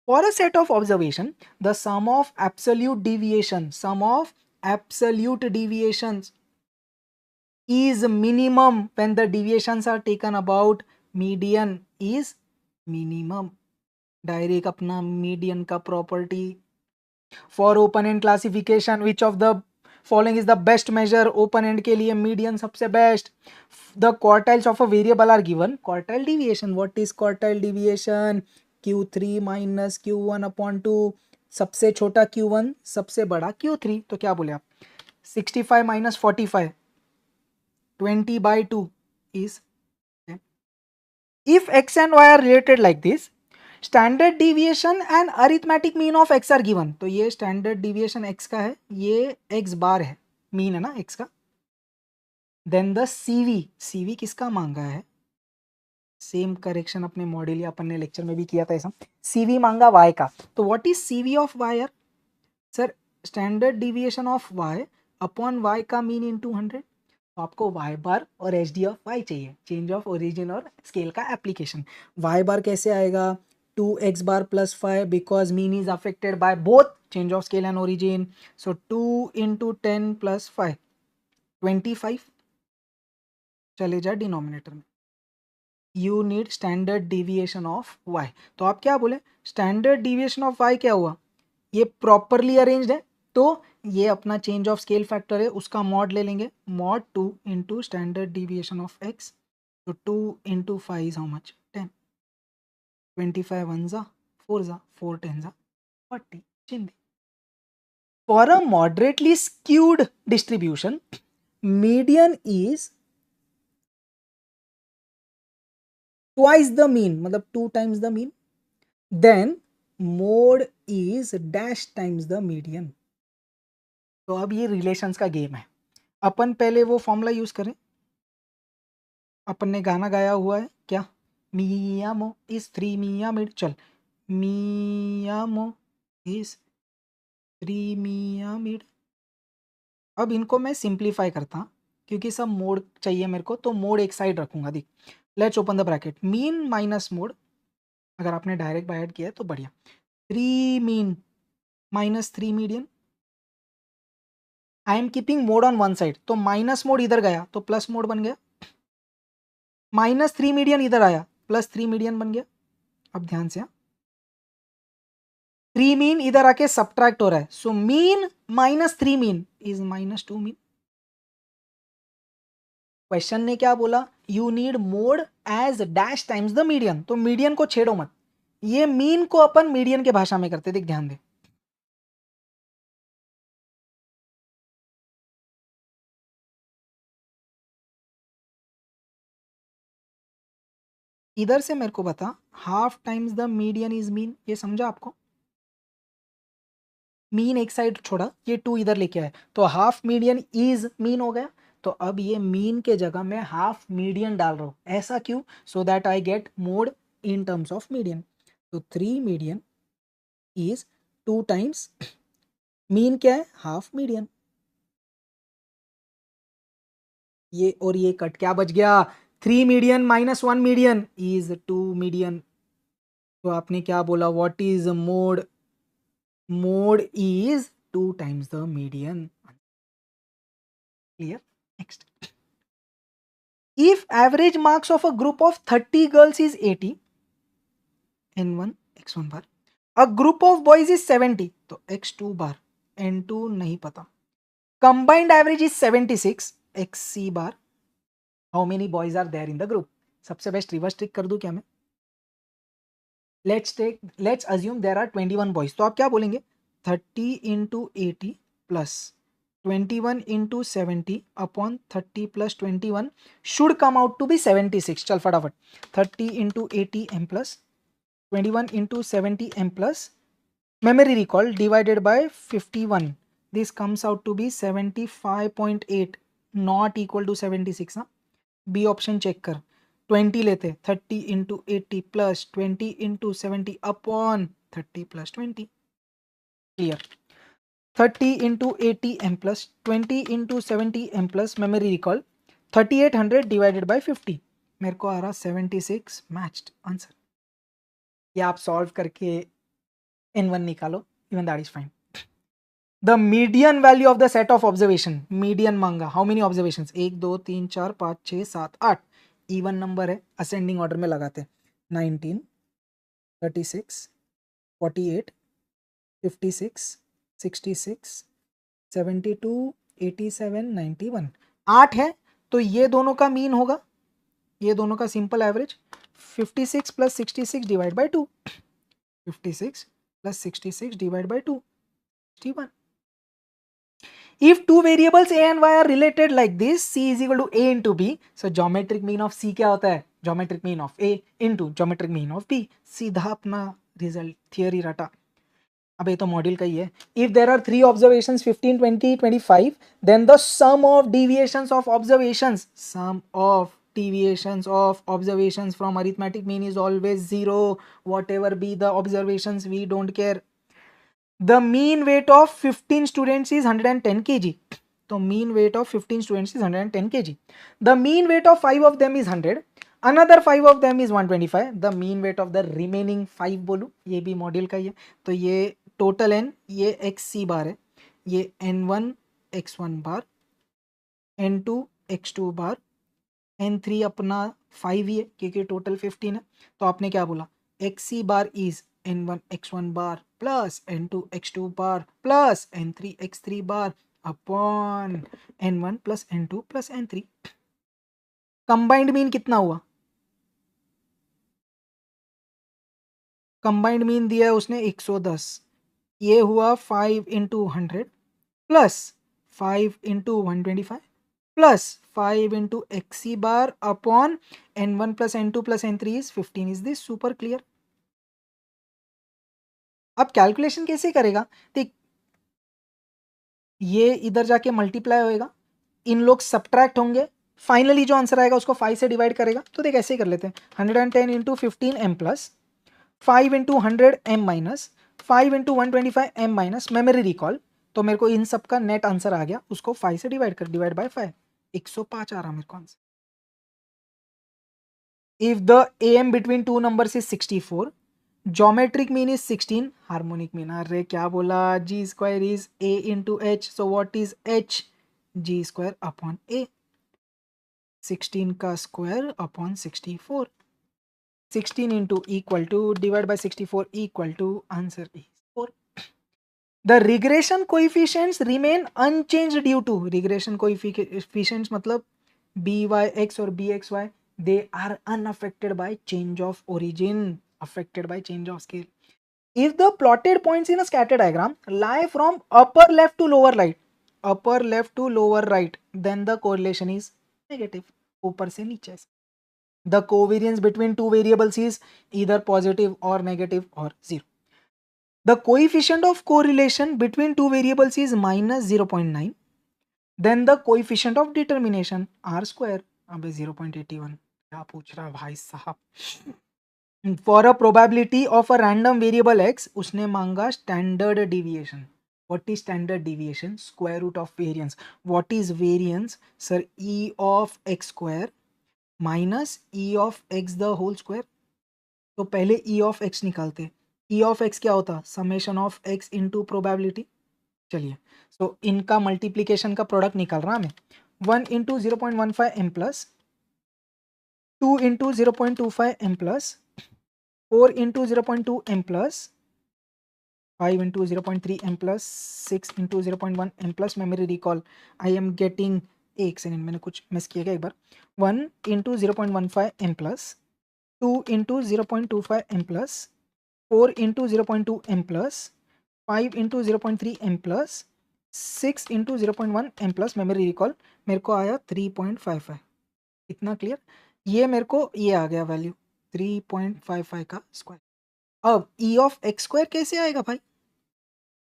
Speaker 1: For a set of observation the sum of absolute deviations is minimum when the deviations are taken about median is minimum. Direct अपना मीडियन का property for open end classification which of the following is the best measure, open end के लिए median सबसे best, the quartiles of a variable are given, quartile deviation, what is quartile deviation, Q3 minus Q1 upon 2, सबसे छोटा Q1 सबसे बड़ा Q3, तो क्या बोले आप 65 minus 45 20/2 is 10. If x and y are related like this, standard deviation and arithmetic mean of x are given, तो ये स्टैंडर्ड डिविएशन x का है, ये x बार है, मीन है ना x का, देन द सीवी किसका मांगा है, सेम करेक्शन अपने मॉड्यूल या अपन ने लेक्चर में भी किया था ऐसा, सीवी मांगा y का, तो what is CV of y यार, sir standard deviation of y upon y का मीन इनटू 100, तो आपको y बार और एच डी ऑफ y चाहिए, चेंज ऑफ ओरिजिन और स्केल का एप्लीकेशन, y बार कैसे आएगा 2x bar plus 5 because mean is affected by both change of scale and origin, so 2 into 10 plus 5 25 चले जा डिनोमिनेटर में, you need standard deviation of y, तो आप क्या बोले स्टैंडर्ड डिविएशन ऑफ y क्या हुआ, ये प्रॉपरली अरेंज्ड है, तो ये अपना चेंज ऑफ स्केल फैक्टर है, उसका मॉड ले लेंगे, mod 2 into standard deviation of x, तो 2 इंटू 5 इज हाउ मच 10, 25 1 जा 4 जा 4 10 जा 40 चिंदी. For a moderately skewed distribution, median is twice the mean, मतलब 2 times the mean, then mode is dash times the median. तो अब ये रिलेशंस का game है, अपन पहले वो फॉर्मूला यूज करें, अपन ने गाना गाया हुआ है क्या, मियामो इज 3 मिया मिड, चल मियामो इज 3 मिया मिड, अब इनको मैं सिंप्लीफाई करता क्योंकि सब मोड चाहिए मेरे को, तो मोड एक साइड रखूंगा, देख let's open the bracket, mean minus mode, अगर आपने डायरेक्ट बाय ऐड किया है तो बढ़िया, 3 mean minus 3 median, I am keeping mode on one side, तो माइनस मोड इधर गया तो प्लस मोड बन गया, माइनस 3 मीडियन इधर आया प्लस 3 मीडियन बन गया, अब ध्यान से 3 मीन इधर आके सब्ट्रैक्ट हो रहा है, so mean minus 3 mean is minus 2 mean. Question ने क्या बोला, you need mode as dash times the median, तो मीडियन को छेड़ो मत, ये मीन को अपन मीडियन के भाषा में करते, देख ध्यान दे, इधर से मेरे को बता half times the median is mean, ये समझा आपको, मीन एक साइड छोड़ा, ये 2 इधर लेके आए, तो हाफ मीडियन इज मीन हो गया, तो अब ये मीन के जगह में हाफ मीडियन डाल रहा हूं, ऐसा क्यों, so that I get mode in terms of median, तो 3 मीडियन इज 2 टाइम्स मीन क्या है हाफ मीडियन, ये और ये कट, क्या बच गया 3 median minus 1 median is 2 median, तो आपने क्या बोला what is mode, mode is 2 times the median, clear. Next, if average marks of a group of 30 girls is 80, n1 x1 bar, a group of boys is 70, तो x2 bar, n2 नहीं पता, combined average is 76, xc bar, how many boys are there in the group, सबसे best reverse trick कर दूं क्या मैं, let's assume there are 21 boys, तो आप क्या बोलेंगे 30 into 80 plus 21 into 70 upon 30 plus 21 should come out to be 76, चल फटाफट 30 into 80 m plus 21 into 70 m plus memory recall divided by 51, this comes out to be 75.8, not equal to 76 ना, B option check कर, 20 लेते 30 into 80 plus 20 into 70 upon 30 plus 20, clear, 30 into 80 M plus 20 into 70 M plus memory recall 3800 divided by 50, मेरे को आ रहा 76, matched answer, या आप solve करके n1 निकालो, even that is fine. The median value of the set of observation, median मांगा, how many observation 1 2 3 4 5 6 7 8, even number है, ascending order में लगाते 19 36, 48, 56, 66, 72, 87, 91, 8 है तो ये दोनों का मीन होगा, ये दोनों का simple average 56 plus 66 divide by 2, 56 plus 66 divided by 2, 61. If two variables a and y are related like this, c is equal to a into b. So geometric mean of c क्या होता है? Geometric mean of a into geometric mean of b. सीधा अपना result theory रटा. अब ये तो module का ही है. If there are three observations 15, 20, 25, then the sum of deviations of observations, sum of deviations of observations from arithmetic mean is always 0. Whatever be the observations, we don't care. The mean weight of 15 students is 110 kg. So mean weight of 15 students is 110 kg. The mean weight of 5 of them is 100. Another 5 of them is 125. The mean weight of the remaining 5 बोलूँ, ये भी module का ही है. तो ये total n, ये xc बार है, ये n1 x1 बार, n2 x2 बार, n3 अपना 5 ही है क्योंकि टोटल 15 है. तो आपने क्या बोला, xc bar is n1 x1 bar plus n2 x2 bar plus n3 x3 bar upon n1 plus n2 plus n3. Combined mean कितना हुआ? कंबाइंड मीन दिया है उसने 110. ये हुआ 5 into 100 plus 5 into 125 plus 5 into x bar upon n1 plus n2 plus n3 is 15. Is this super clear? अब calculation कैसे करेगा? देख, ये इधर जाके मल्टीप्लाई होएगा, इन लोग सब्ट्रैक्ट होंगे, फाइनली जो आंसर आएगा उसको 5 से डिवाइड करेगा. तो देख ऐसे ही कर लेते हैं, 110 into 15 m plus 5 into 100 m minus 5 into 125 m minus memory recall. तो मेरे को इन सब का नेट आंसर आ गया, उसको 5 से डिवाइड कर, डिवाइड बाय 5, 105 आ रहा मेरे को answer. If the am between two numbers is 64, geometric mean is 16, harmonic mean, अरे क्या बोला, G square is a into H. So what is h? G square upon a. 16 का square upon 64, 16 into equal to divided by 64 equal to answer is 4. The regression coefficients remain unchanged due to regression coefficients मतलब byx और bxy, they are unaffected by change of origin, affected by change of scale. If the plotted points in a scatter diagram lie from upper left to lower right, upper left to lower right, then the correlation is negative. ऊपर से नीचे से. The covariance between two variables is either positive or negative or 0. The coefficient of correlation between two variables is minus 0.9. Then the coefficient of determination r square, अबे 0.81, क्या पूछ रहा भाई साहब. For a probability of a random variable x, उसने मांगा standard deviation. What is standard deviation? Square root of variance. What is variance? Sir, e of x square minus E of X the whole square. तो पहले ई of x निकालते. ई of x क्या होता? Summation of x into probability. चलिए, सो इनका multiplication का product निकाल रहा मैं. 1 into 0.15 M plus 2 into 0.25 M plus 4 into 0.2 M plus 5 into 0.3 M plus 6 into 0.1 M plus. Memory recall, I am getting, एक सेकेंड मैंने कुछ मिस किया क्या एक बार. 1 into 0.15 M plus 2 into 0.25 M plus 4 into 0.2 M plus 5 into 0.3 M plus 6 into 0.1 M plus. Memory recall मेरे को आया 3.55. इतना क्लियर? ये मेरे को ये आ गया वैल्यू 3.55 का स्क्वायर. अब ई ऑफ एक्स स्क्वायर कैसे आएगा भाई?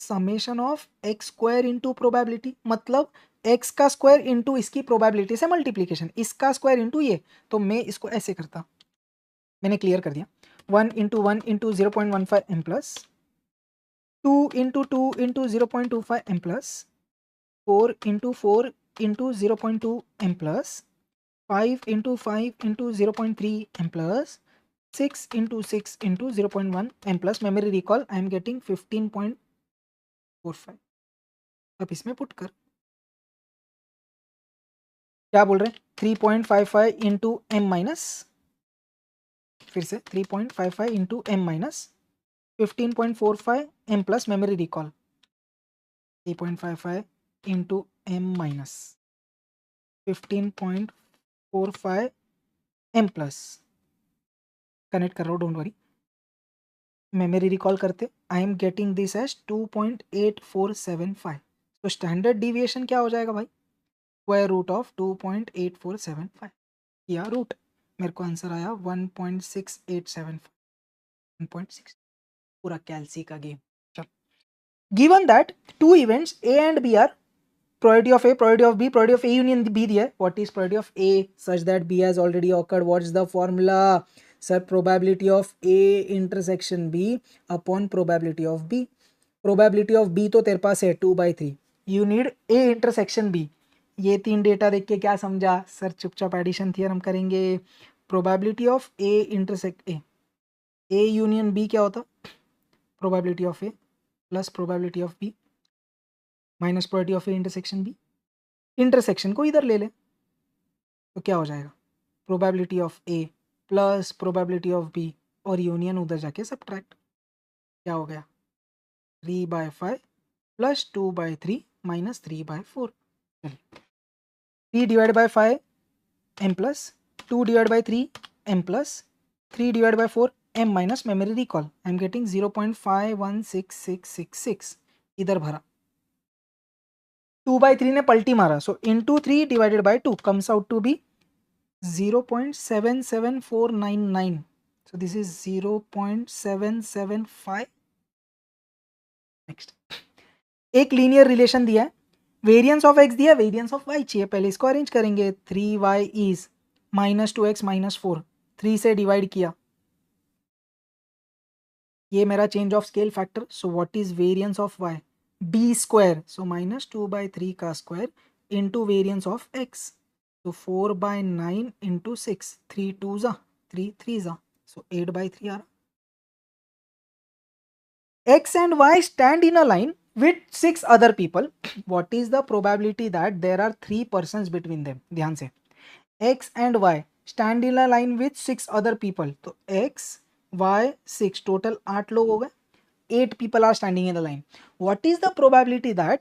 Speaker 1: Summation of x square into probability, मतलब एक्स का स्क्वायर इंटू इसकी प्रोबेबिलिटी से मल्टीप्लीकेशन, इसका स्क्वायर इंटू ये. तो मैं इसको ऐसे करता, मैंने क्लियर कर दिया. 1 into 0.15 M plus 2 into 0.25 M plus 4 into 0.2 M plus 5 into 0.3 M plus 6 into 0.1 M plus. Memory recall, I am getting 15.45. अब इसमें पुट कर, क्या बोल रहे हैं? 3.55 इंटू एम माइनस फिर से 3.55 into M minus 15.45 M plus memory recall 3.55 into M minus 15.45 M plus connect कर रहा हूँ, डोंट वरी। मेमोरी रिकॉल करते I am getting this as 2.8475। तो स्टैंडर्ड डिविएशन क्या हो जाएगा भाई? स्क्वायर रूट ऑफ 2.8475 या रूट, मेरे को आंसर आया 1.6875 1.6, पूरा कैलसी का गेम। चल, given that two events A and B are probability of A, probability of B, probability of A union B दिया है. What is probability of A such that B has already occurred? What is the formula? Sir, probability of A intersection B upon probability of B. Probability of B तो तेरे पास है 2/3. You need A intersection B. ये तीन data देख के क्या समझा? Sir चुपचाप एडिशन थियरम करेंगे. Probability of A intersect A. A union B क्या होता? Probability of A plus probability of B minus probability of A intersection B. Intersection को इधर ले ले तो क्या हो जाएगा? Probability of A plus probability of B और यूनियन उधर जाके सब्ट्रैक्ट. क्या हो गया? 3/5 प्लस 2/3 माइनस 3/4. चलिए 3 divide by 5 M plus 2 divide by 3 M plus 3 divide by 4 M minus memory recall. I am getting 0.516666 इधर भरा. 2/3 ने पलटी मारा, so into 3 divided by 2 comes out to be 0.77499. So this is 0.775. Next, एक linear relation दिया है, variance of x दिया है, वेरिएंस ऑफ वाई चाहिए. पहले इसको अरेंज करेंगे. 3y is -2x - 4. 3 से डिवाइड किया, ये मेरा change of scale factor. So what is variance of y? b square. So -2/3 का square into variance of x. So 4/9 into 6, 3 2s are 3 3s are, so 8/3 are. X and Y stand in a line with 6 other people. What is the probability that there are 3 persons between them? ध्यान से, X and Y stand in a line with 6 other people. तो X Y 6 total 8 लोग हो गए. 8 people are standing in the line. What is the probability that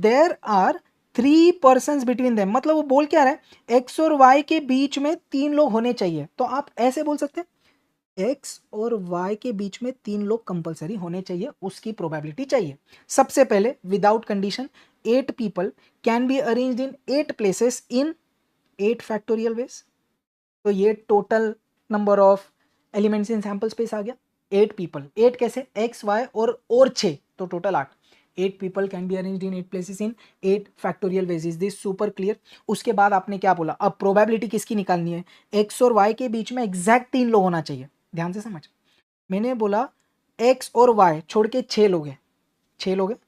Speaker 1: there are 3 persons between them? मतलब वो बोल क्या रहा है? X और Y के बीच में 3 लोग होने चाहिए. तो आप ऐसे बोल सकते हैं, X और Y के बीच में 3 लोग कंपलसरी होने चाहिए, उसकी प्रोबेबिलिटी चाहिए. सबसे पहले without condition 8 people can be arranged in 8 places in 8 factorial ways. तो ये total number of elements in sample space आ गया. 8 people. 8 कैसे? X Y और 6, तो total 8. 8 people can be arranged in 8 places in 8 factorial ways. Is this super clear? उसके बाद आपने क्या बोला? अब प्रोबेबिलिटी किसकी निकालनी है? X और Y के बीच में एग्जैक्ट 3 लोग होना चाहिए. ध्यान से समझ, मैंने बोला X और Y छोड़ के 6 लोग हैं. 6 लोग हैं,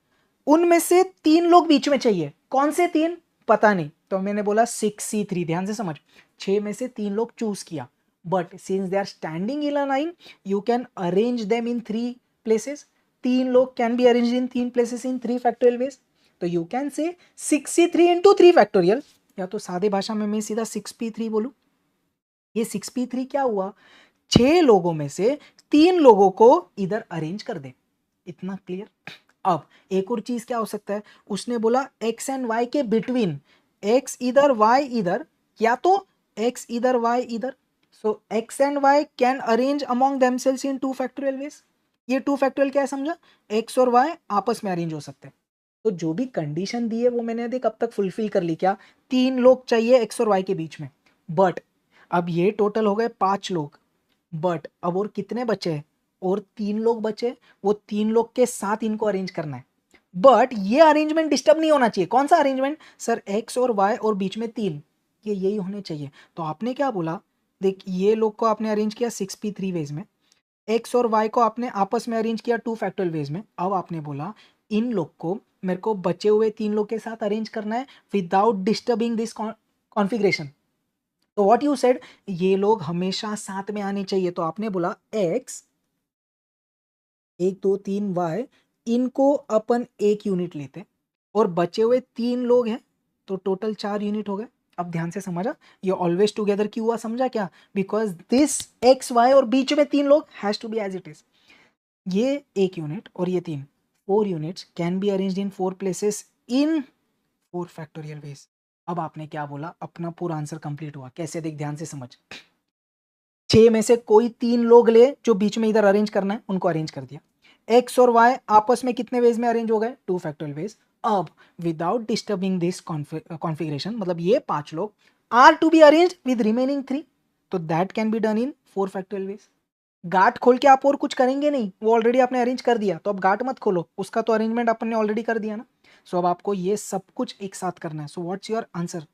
Speaker 1: उनमें से 3 लोग बीच में चाहिए. कौन से 3? पता नहीं. तो मैंने बोला 6C3. ध्यान से समझ, 6 में से 3 लोग चूज किया. But since they are standing in a line, you can arrange them in 3 places. 3 लोग can be arrange in 3 places in 3 factorial ways. तो you can say 6C3 into 3 factorial, या तो सादे भाषा में मैं सीधा 6P3 बोलूं. ये 6P3 क्या हुआ? 6 लोगों में से 3 लोगों को इधर अरेंज कर दे. इतना क्लियर? अब एक और चीज क्या हो सकता है? उसने बोला X एंड Y के बिटवीन, X इधर Y इधर, या तो X इधर Y इधर. सो X and Y can arrange among themselves in 2 factorial veg. ये 2 फैक्टोरियल क्या है समझा? X और Y आपस में अरेंज हो सकते हैं. तो जो भी कंडीशन दी है वो मैंने देख अब तक फुलफिल कर ली. क्या? 3 लोग चाहिए X और Y के बीच में. बट अब ये टोटल हो गए 5 लोग. बट अब और कितने बचे? और 3 लोग बचे. वो 3 लोग के साथ इनको अरेंज करना है. बट ये अरेंजमेंट डिस्टर्ब नहीं होना चाहिए. कौन सा अरेंजमेंट? सर X और Y और बीच में 3, ये यही होने चाहिए. तो आपने क्या बोला? देख, ये लोग को आपने अरेंज किया 6P3 वेज में, X और Y को आपने आपस में अरेंज किया 2 फैक्टोरियल वेज में. अब आपने बोला इन लोग को मेरे को बचे हुए 3 लोग के साथ अरेंज करना है विदाउट डिस्टर्बिंग दिस कॉन्फ़िगरेशन. तो व्हाट यू सेड, ये लोग हमेशा साथ में आने चाहिए. तो आपने बोला X 1 2 3 Y, इनको अपन 1 यूनिट लेते हैं, और बचे हुए 3 लोग हैं तो टोटल 4 यूनिट हो गए. अब ध्यान से समझा, ये ऑलवेज टुगेदर क्यों हुआ समझा क्या? बिकॉज दिस एक्स वाई और बीच में 3 लोग has to be as it is. ये 1 यूनिट और ये 3, 4 units can be arranged in 4 places in 4 factorial ways. अब आपने क्या बोला, अपना पूरा आंसर कंप्लीट हुआ। कैसे देख, ध्यान से समझ। 6 में से कोई 3 लोग ले जो बीच में इधर अरेंज करना है, उनको अरेंज कर दिया। एक्स और वाई आपस में कितने वेज में अरेंज हो गए? 2 फैक्टोरियल वेज। अब विदाउट डिस्टर्बिंग दिस कॉन्फ़िगरेशन, मतलब ये 5 लोग are to be arranged with remaining 3, तो that can be done in 4 factorial ways. गांठ खोल के आप और कुछ करेंगे नहीं, वो ऑलरेडी आपने अरेंज कर दिया, तो अब गांठ मत खोलो, उसका तो अरेंजमेंट अपन ने ऑलरेडी कर दिया ना। सो अब आपको ये सब कुछ एक साथ करना है। So what's your answer?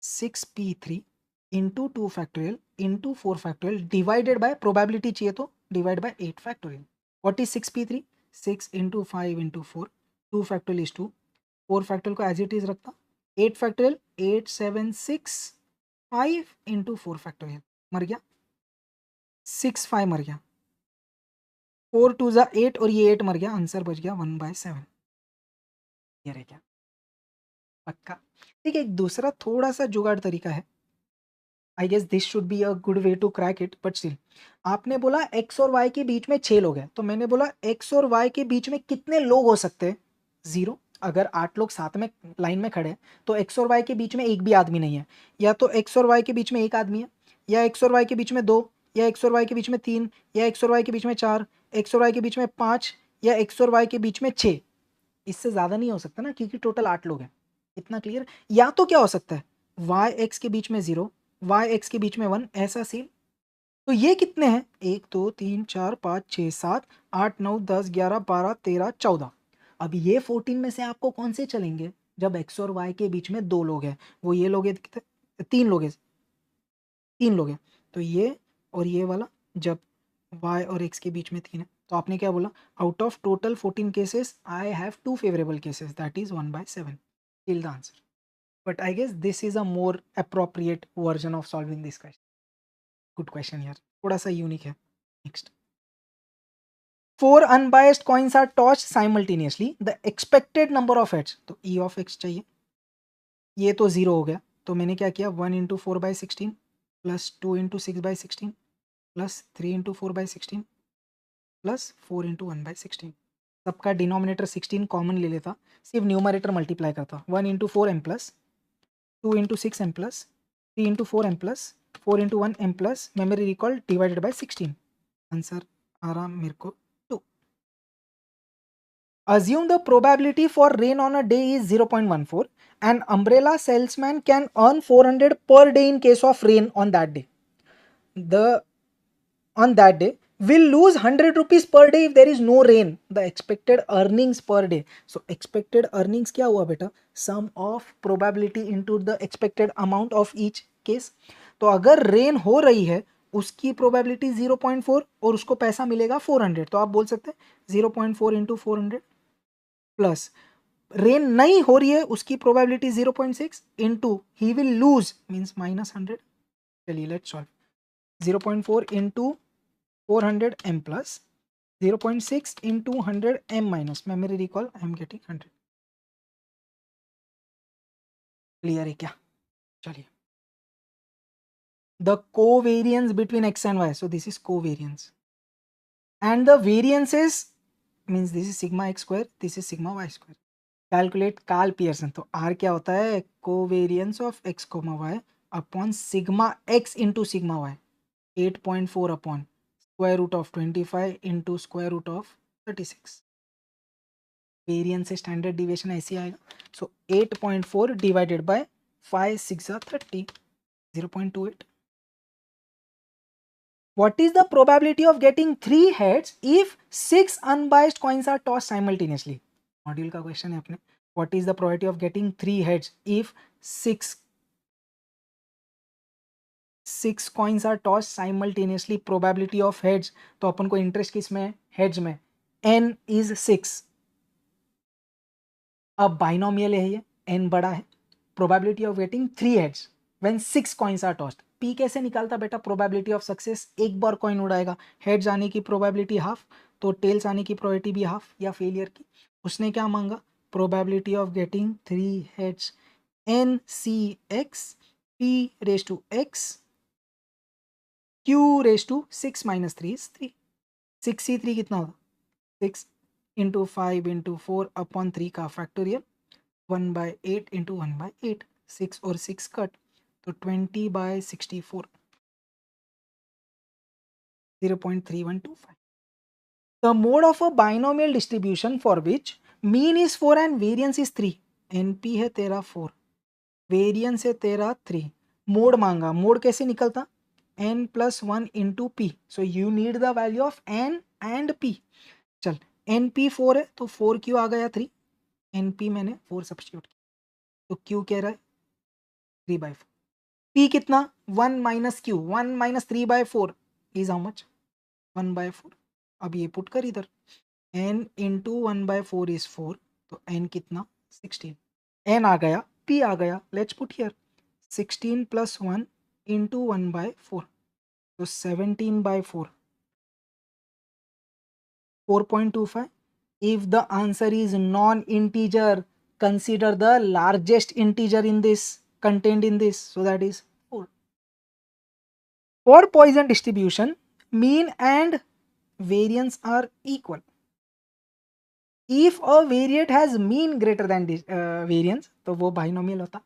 Speaker 1: 6p3 into 2 factorial into 4 factorial divided by, probability चाहिए तो divide by 8 factorial. What is 6p3? 6 into 5 into 4, 2 factorial is 2, 4 factorial को एज इट इज रखता, 8 फैक्टोरियल, 8 7 6, 5 इंटू 4 फैक्टोरियल, मर गया 6, 5 मर गया, 4 2 जा 8 और ये 8 मर गया, आंसर बच गया 1/7। ये रह गया पक्का। ठीक है, एक दूसरा थोड़ा सा जुगाड़ तरीका है। I guess this should be a good way to crack it, but still. आपने बोला एक्स और वाई के बीच में 6 लोग हैं, तो मैंने बोला एक्स और वाई के बीच में कितने लोग हो सकते हैं? 0। अगर 8 लोग साथ में लाइन में खड़े हैं तो एक्स और वाई के बीच में एक भी आदमी नहीं है। या तो एक्स और वाई के बीच में एक आदमी है, या एक्स और वाई के बीच में 2, या एक्स और वाई के बीच में 3, या एक्स और वाई के बीच में 4, एक्स और वाई के बीच में 5, या एक्स और वाई के बीच में 6। इससे ज़्यादा नहीं हो सकता ना, क्योंकि टोटल 8 लोग हैं। इतना क्लियर? या तो क्या हो सकता है, वाई एक्स के बीच में 0, वाई एक्स के बीच में 1, ऐसा सीन। तो ये कितने हैं? 1 2 3 4 5 6 7 8 9 10 11 12 13 14। अब ये 14 में से आपको कौन से चलेंगे? जब एक्स और वाई के बीच में 2 लोग हैं, वो ये लोग हैं, 3 लोग हैं, 3 लोग हैं, तो ये और ये वाला, जब y और x के बीच में 3 है, तो आपने क्या बोला? Out of total 14 cases I have 2 favourable cases, that is 1/7, till the answer. But I guess this is a more appropriate version of solving this question. Good question यार, थोड़ा सा यूनिक है। Next, 4 unbiased coins are tossed simultaneously, the expected number of heads, तो e of x चाहिए। ये तो 0 हो गया, तो मैंने क्या किया, 1 into 4/16 plus 2 into 6/16 plus 3 into 4/16 plus 4 into 1/16। सबका डिनोमिनेटर 16 कॉमन ले लेता, सिर्फ न्यूमरेटर मल्टीप्लाई करता। 1 into 4 M plus, 2 into 6 M plus, 3 into 4 M plus, 4 into 1 M plus, memory recall divided by 16। Answer आ रहा मेरे को 2। Assume the probability for rain on a day is 0.14. An umbrella salesman can earn 400 per day in case of rain on that day. The on that day will lose 100 rupees per day if there is no rain. The expected earnings per day. So expected earnings क्या हुआ बेटा? Sum of probability into the expected amount of each case. तो अगर rain हो रही है, उसकी probability 0.4 और उसको पैसा मिलेगा 400, तो आप बोल सकते हैं 0.4 इंटू 400 प्लस रेन नहीं हो रही है, उसकी probability 0.6 into he will lose means -100। चलिए let's solve. 0.4 into 400 m plus 0.6 into 100 m minus, memory recall I am getting 100। Clear है क्या? चलिए, the covariance between x and y, so this is covariance, and the variances means this is sigma x square, this is sigma y square। Calculate Karl Pearson, तो r क्या होता है? Covariance of x comma y upon sigma x into sigma y, 8.4 upon square root of 25 into square root of 36। Variance से standard deviation ऐसे आएगा। So 8.4 divided by 5 6 30, 0.28। What is the probability of getting 3 heads if 6 unbiased coins are tossed simultaneously? Module का question है अपने। What is the probability of getting 3 heads if 6 coins are tossed simultaneously? Probability of heads, तो अपन को interest किस में है? Heads में। n is 6। अब बाइनोमियल है ये, n बड़ा है। Probability of getting 3 heads when 6 coins are tossed. p कैसे निकालता बेटा? प्रोबेबिलिटी ऑफ सक्सेस, एक बार कॉइन उड़ाएगा, हेड्स आने की प्रोबेबिलिटी हाफ, तो टेल्स आने की प्रोबेबिलिटी भी हाफ, या फेलियर की। उसने क्या मांगा? probability of getting 3 heads NCX P raised to X Q raised to 6 minus 3 is 3. 6C3 कितना होगा 6 इंटू 5 इंटू 4 अपॉन 3 का फैक्टोरियल 1/8 इंटू 1/8 6 और 6 कट तो 20/64 0.3125. The mode of a binomial distribution for which mean is 4 and variance is 3. NP है तेरा 4, variance है तेरा 3. Mode मांगा, मोड कैसे निकलता n plus 1 into p. So you need the value of n and p. चल np 4 है तो 4 क्यों आ गया 3, np मैंने 4 सब्स्टिट्यूट किया तो q कह रहा है 3/4. p कितना 1 minus q 1 minus 3/4 is how much 1/4. अब ये पुट कर इधर n इंटू 1/4 इज 4 तो n कितना 16. n आ गया p आ गया, let's put here 16 plus 1 into 1/4 तो 17/4 4.25. If the answer is non-integer, consider the largest integer in this contained in this, so that is 4. For Poisson distribution, mean and variance are equal. If a variate has mean greater than variance, तो वो binomial होता.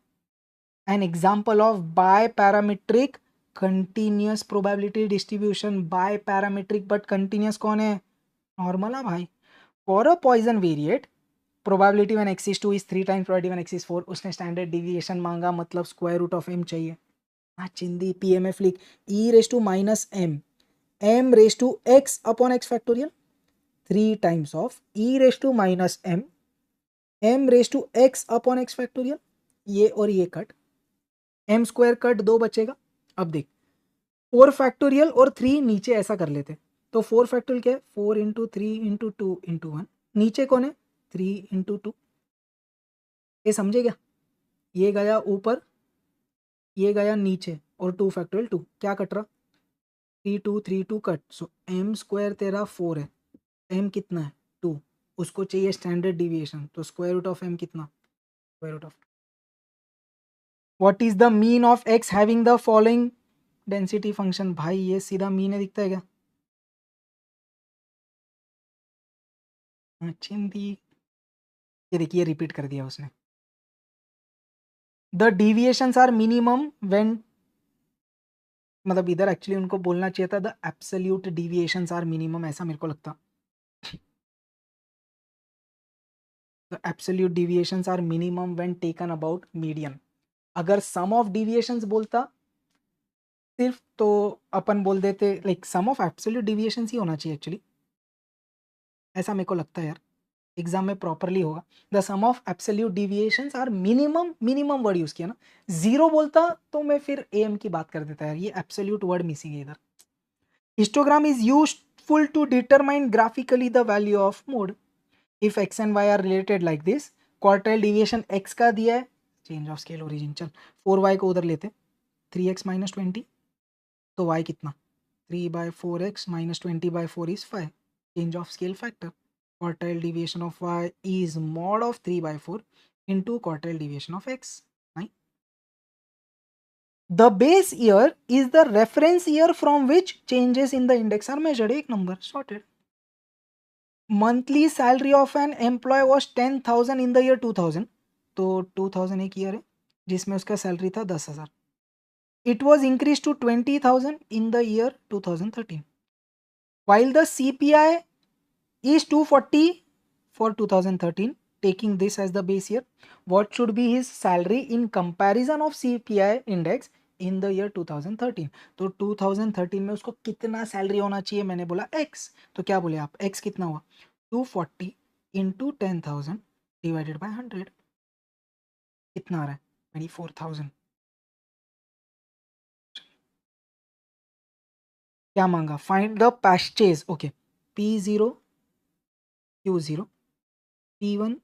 Speaker 1: An example of biparametric continuous probability distribution. Biparametric but continuous कौन है? Normal है भाई. For a Poisson variate, probability when x is 2 is 3 times probability when x is 4. उसने standard deviation मांगा, मतलब square root of m चाहिए. हाँ चिंदी PMF लिख e raised to minus m raised to x upon x factorial 3 times of e raised to minus m raised to x upon x factorial. ये और ये cut, m square cut 2 बचेगा. अब देख 4 factorial और 3 नीचे ऐसा कर लेते तो 4 फैक्टोरियल क्या है 4 इंटू 3 इंटू 2 इंटू 1. नीचे कौन है 3 इंटू 2. ये समझे क्या, ये गया ऊपर ये गया नीचे और 2 फैक्टोरियल 2 क्या कट रहा 3 2 कट. सो m स्क्वायर तेरा 4 है, m कितना है 2, उसको चाहिए स्टैंडर्ड डिविएशन तो स्क्वायर रूट ऑफ m कितना square root of. What is the mean of x having the following density function. भाई ये सीधा मीन है, दिखता है क्या चिंदी. ये देखिए रिपीट कर दिया उसने. The deviations are minimum when, मतलब इधर एक्चुअली उनको बोलना चाहिए था the absolute deviations are minimum, ऐसा मेरे को लगता. The absolute deviations are minimum when taken about median. अगर सम ऑफ डिविएशंस बोलता सिर्फ तो अपन बोल देते like sum of absolute deviations ही होना चाहिए एक्चुअली, ऐसा मेरे को लगता है यार, एग्जाम में प्रॉपरली होगा. The sum of absolute deviations are minimum, minimum word use किया ना, जीरो बोलता तो मैं फिर एम की बात कर देता यार, ये एब्सोल्यूट वर्ड मिसिंग है इधर. Histogram is useful to determine graphically the value of mode if x and y are related like this. Quartile deviation x का दिया है, चेंज ऑफ स्केल ओरिजिन, चल 4y को उधर लेते 3x माइनस 20 तो y कितना 3/4x minus 20/4 is 5. Change of scale factor, quartile deviation of y is mod of 3/4 into quartile deviation of x. Right? The base year is the reference year from which changes in the index are measured. एक number sorted. Monthly salary of an employee was 10,000 in the year 2000. तो 2000 एक year है जिसमें उसका salary था 10,000. It was increased to 20,000 in the year 2013. While the CPI is 240 for 2013, taking this as the base year, what should be his salary in comparison of CPI index in the year 2013. तो 2013 में उसको कितना salary होना चाहिए, मैंने बोला x, तो क्या बोले आप x कितना हुआ 240 इंटू 10,000 डिवाइडेड बाय 100 कितना आ रहा है 24,000. क्या मांगा find the percentage. Okay P0 Q0 P1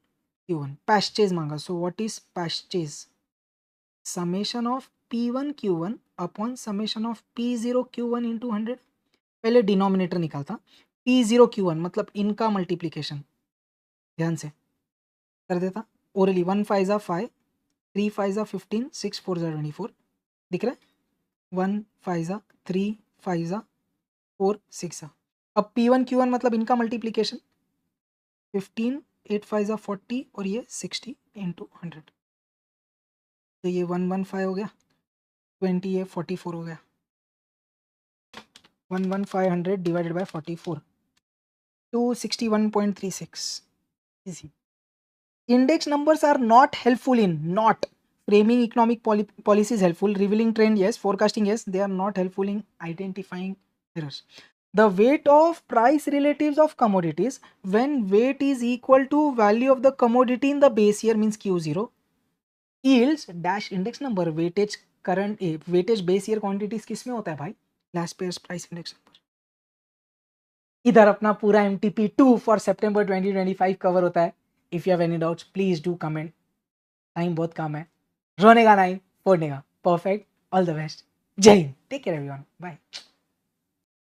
Speaker 1: Q1 percentage मांगा. So what is percentage, summation of P1 Q1 upon summation of P0 Q1 into 100. पहले डिनोमिनेटर निकालता P0 Q1 मतलब इनका मल्टीप्लीकेशन, ध्यान से कर देता ओरली 1 5 जा 5 3 5 जा 15 6 4 जा 24 दिख रहा है 1 5 जा 3 5 जा 4 6 जा। अब P1 Q1 मतलब इनका मल्टीप्लीकेशन 15 8 5 जा 40 और ये 60 इंटू 100 तो ये 115 हो गया 20 ये 44 हो गया 11500 divided by 44 261.36 easy. Index numbers are not helpful in not framing economic policy is helpful, revealing trend yes, forecasting yes, they are not helpful in identifying errors. The weight of price relatives of commodities when weight is equal to value of the commodity in the base year means Q0 yields dash index number weightage current weightage base year quantities किस में होता है भाई last year's price index number। इधर अपना पूरा MTP2 for September 2025 cover होता है। If you have any doubts please do comment. Time बहुत कम है, रोने का नहीं फोड़ने का। परफेक्ट, ऑल द बेस्ट, जय Hind, take care everyone, bye.